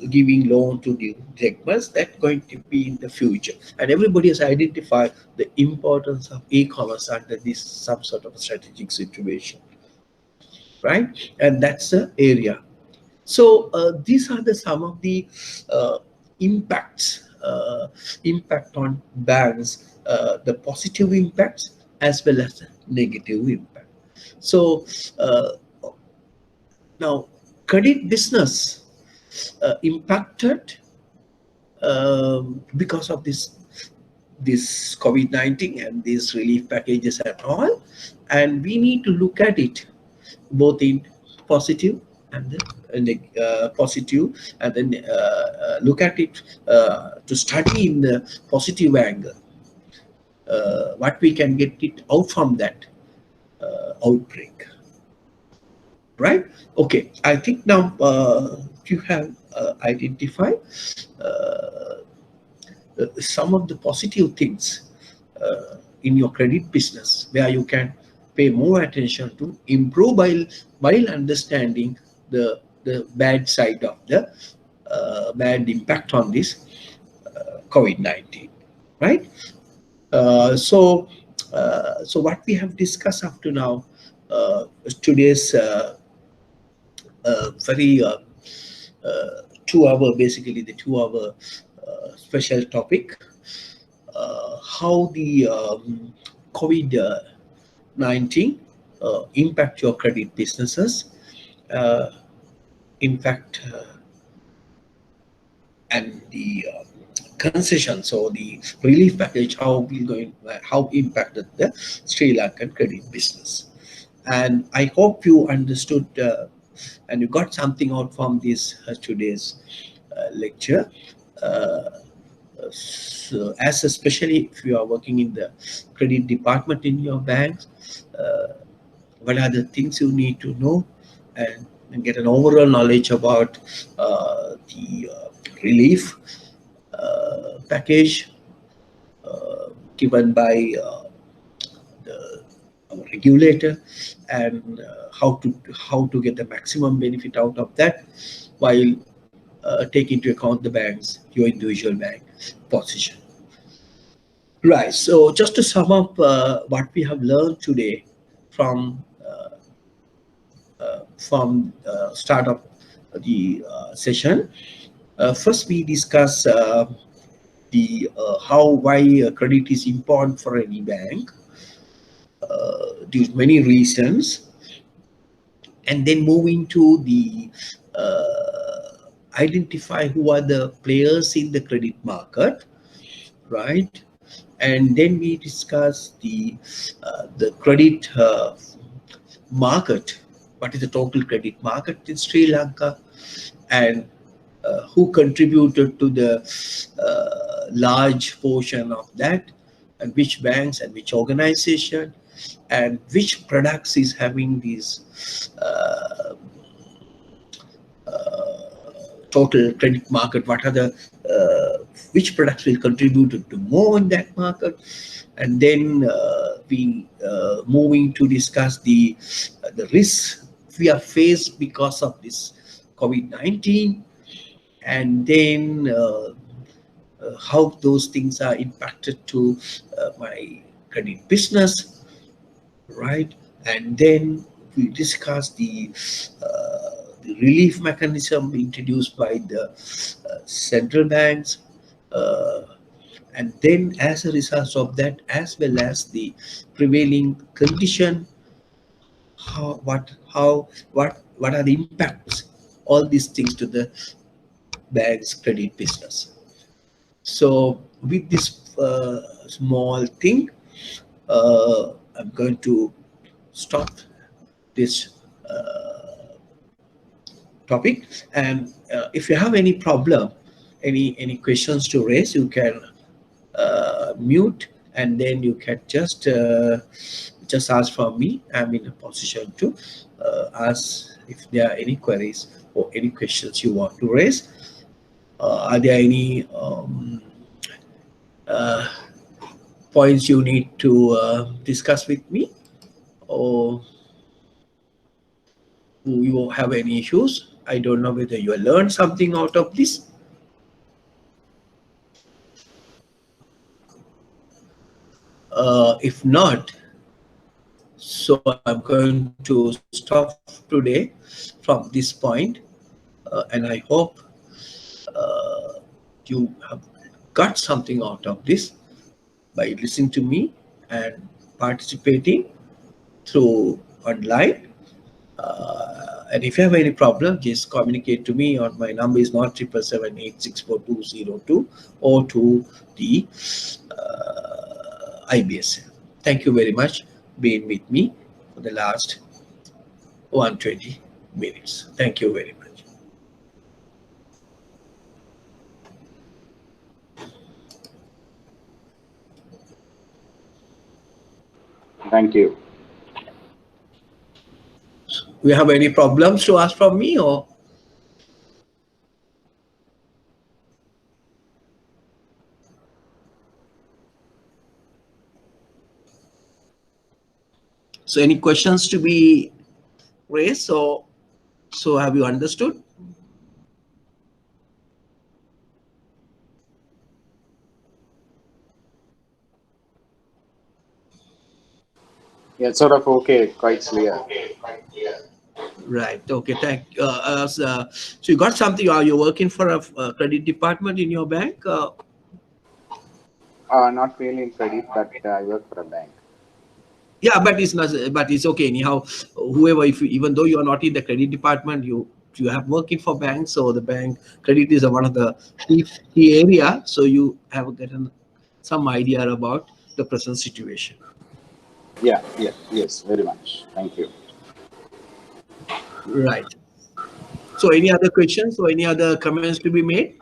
giving loan to new segments that's going to be in the future. And everybody has identified the importance of e-commerce under this some sort of a strategic situation, right? And that's the area. So these are the some of the impacts, impact on banks, the positive impacts as well as the negative impact. So now credit business impacted because of this COVID-19 and these relief packages and all, and we need to look at it both in positive and the positive, and then look at it to study in the positive angle, what we can get it out from that outbreak, right? Okay, I think now you have identified some of the positive things in your credit business where you can pay more attention to improve while understanding the bad side of the bad impact on this COVID-19, right? So what we have discussed up to now, today's very 2 hour, basically the 2 hour special topic, how the COVID-19 impact your credit businesses. In fact, and the concessions or the relief package, how impacted the Sri Lankan credit business. And I hope you understood and you got something out from this today's lecture. Uh, so as especially if you are working in the credit department in your banks, what are the things you need to know, and get an overall knowledge about the relief package given by the our regulator, and how to get the maximum benefit out of that, while take into account the bank's your individual bank position. Right. So just to sum up what we have learned today from start of the session. First, we discuss the why credit is important for any bank due to many reasons, and then move into the identify who are the players in the credit market, right? And then we discuss the credit market. What is the total credit market in Sri Lanka, and who contributed to the large portion of that, and which banks and which organization, and which products is having these total credit market, what are the which products will contribute to more in that market. And then we moving to discuss the risks we are faced because of this COVID-19, and then how those things are impacted to my credit business, right? And then we discuss the relief mechanism introduced by the central banks, and then as a result of that, as well as the prevailing condition, what are the impacts, all these things to the bank's credit business. So with this small thing, I'm going to stop this topic. And if you have any problem, any questions to raise, you can mute, and then you can just ask for me. I'm in a position to ask if there are any queries or any questions you want to raise. Are there any points you need to discuss with me, or you have any issues? I don't know whether you learned something out of this. If not, so I'm going to stop today from this point, and I hope you have got something out of this by listening to me and participating through online. And if you have any problem, just communicate to me on my number is not 777-864-202 or to the IBS. Thank you very much being with me for the last 120 minutes. Thank you very much. Thank you. You have any problems to ask from me, or? So any questions to be raised? So have you understood? Yeah, it's sort of okay, quite clear. Right. Okay. So you got something? Are you working for a credit department in your bank? Not really in credit, but I work for a bank. Yeah, but it's not. But it's okay. Anyhow, whoever, even though you are not in the credit department, you you have working for banks, so the bank credit is one of the key area. So you have gotten some idea about the present situation. Yeah, yeah, yes, very much. Thank you. Right. So any other questions or any other comments to be made?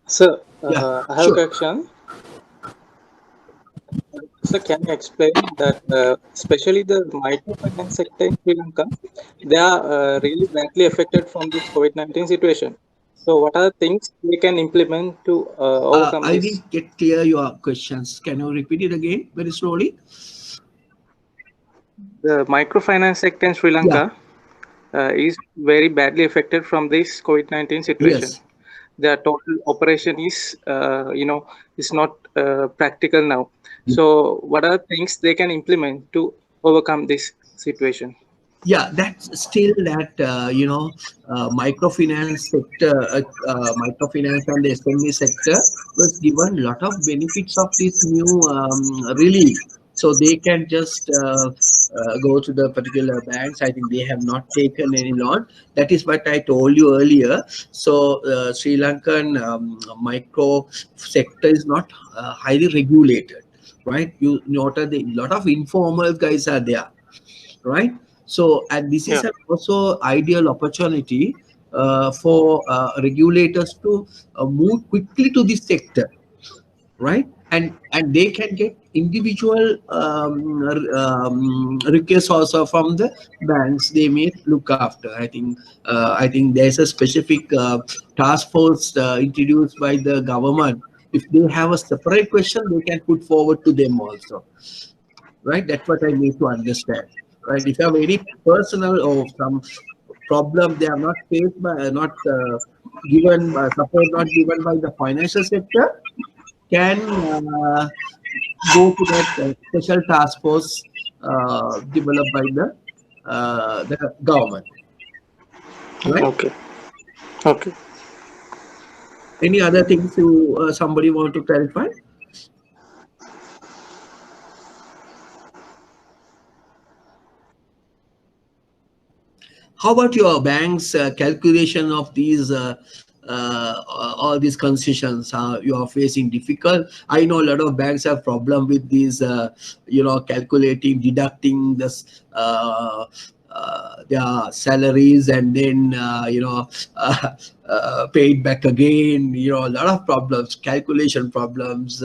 So, Yeah, I have a sure. question. So, can you explain that, especially the microfinance sector in Sri Lanka, they are really badly affected from this COVID-19 situation. So, what are the things they can implement to overcome I this? didn't get clear your questions. Can you repeat it again very slowly? The microfinance sector in Sri Yeah. Lanka is very badly affected from this COVID-19 situation. Yes. Their total operation is, is not practical now. So, what are things they can implement to overcome this situation? Yeah, that's still that microfinance sector, microfinance and the SME sector was given a lot of benefits of this new relief. So they can just go to the particular banks. I think they have not taken any loan. That is what I told you earlier. So Sri Lankan micro sector is not highly regulated, right? You notice the lot of informal guys are there, right? So, and this is Yeah. an also ideal opportunity for regulators to move quickly to this sector, right? And they can get individual requests also from the banks. They may look after. I think there's a specific task force introduced by the government. If they have a separate question, they can put forward to them also, right? That's what I need to understand, right? If you have any personal or some problem they are not faced by, not given support, not given by the financial sector, can go to that special task force developed by the government, right? Okay. Okay. Any other things you somebody want to clarify? How about your bank's calculation of these all these concessions? You are facing difficult. I know a lot of banks have problem with these, calculating, deducting this. Their salaries and then paid back again. A lot of problems, calculation problems.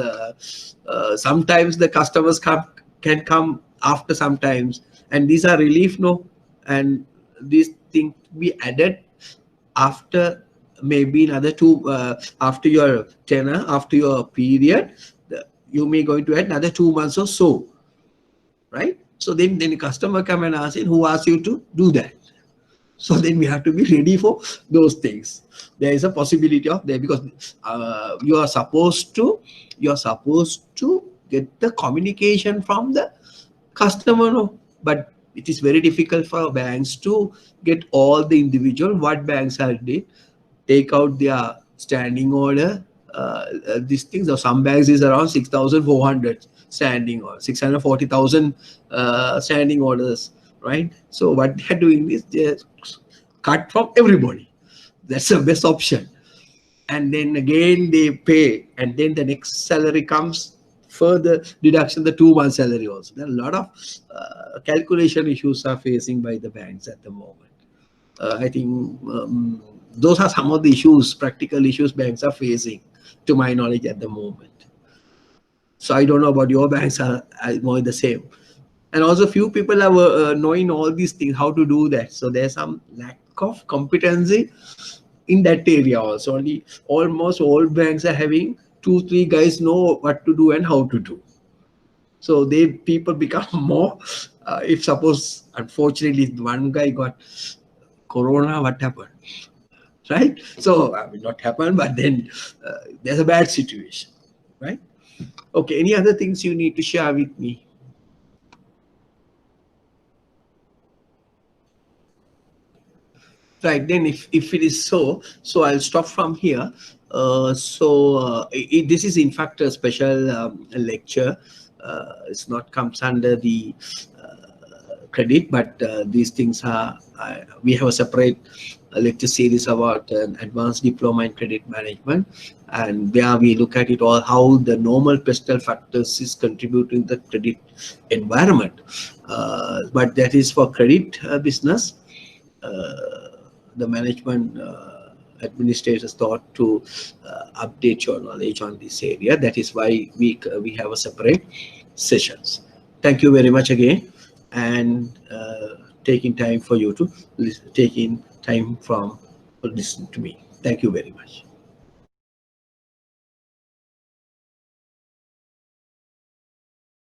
Sometimes the customers can come after sometimes, and these are relief, no, and these things be added after maybe another two after your tenure, after your period, you may going to add another 2 months or so, right? So then the customer come and ask, who asked you to do that? So then we have to be ready for those things. There is a possibility of there, because you are supposed to get the communication from the customer, no? But it is very difficult for banks to get all the individual what banks are did, take out their standing order. These things, or some banks is around 6,400 standing, or 640,000 standing orders, right? So what they're doing is they cut from everybody. That's the best option. And then again they pay, and then the next salary comes, further deduction the 2 month salary also. There are a lot of calculation issues are facing by the banks at the moment. I think those are some of the issues, practical issues banks are facing, to my knowledge at the moment. So I don't know about your banks are more the same. And also few people are knowing all these things, how to do that. So there's some lack of competency in that area also. Only almost all banks are having 2 3 guys know what to do and how to do. So they people become more. If suppose unfortunately one guy got corona, what happened, right? So I mean, not happen, but then there's a bad situation, right? Okay. Any other things you need to share with me? Right, then if it is so I'll stop from here. This is in fact a special lecture. It's not comes under the credit, but these things are, we have a separate lecture series about advanced diploma in credit management, and where we look at it all, how the normal personal factors is contributing the credit environment. But that is for credit business. The management administrators thought to update your knowledge on this area. That is why we have a separate sessions. Thank you very much again, and taking time for you to taking time from listening to me. Thank you very much.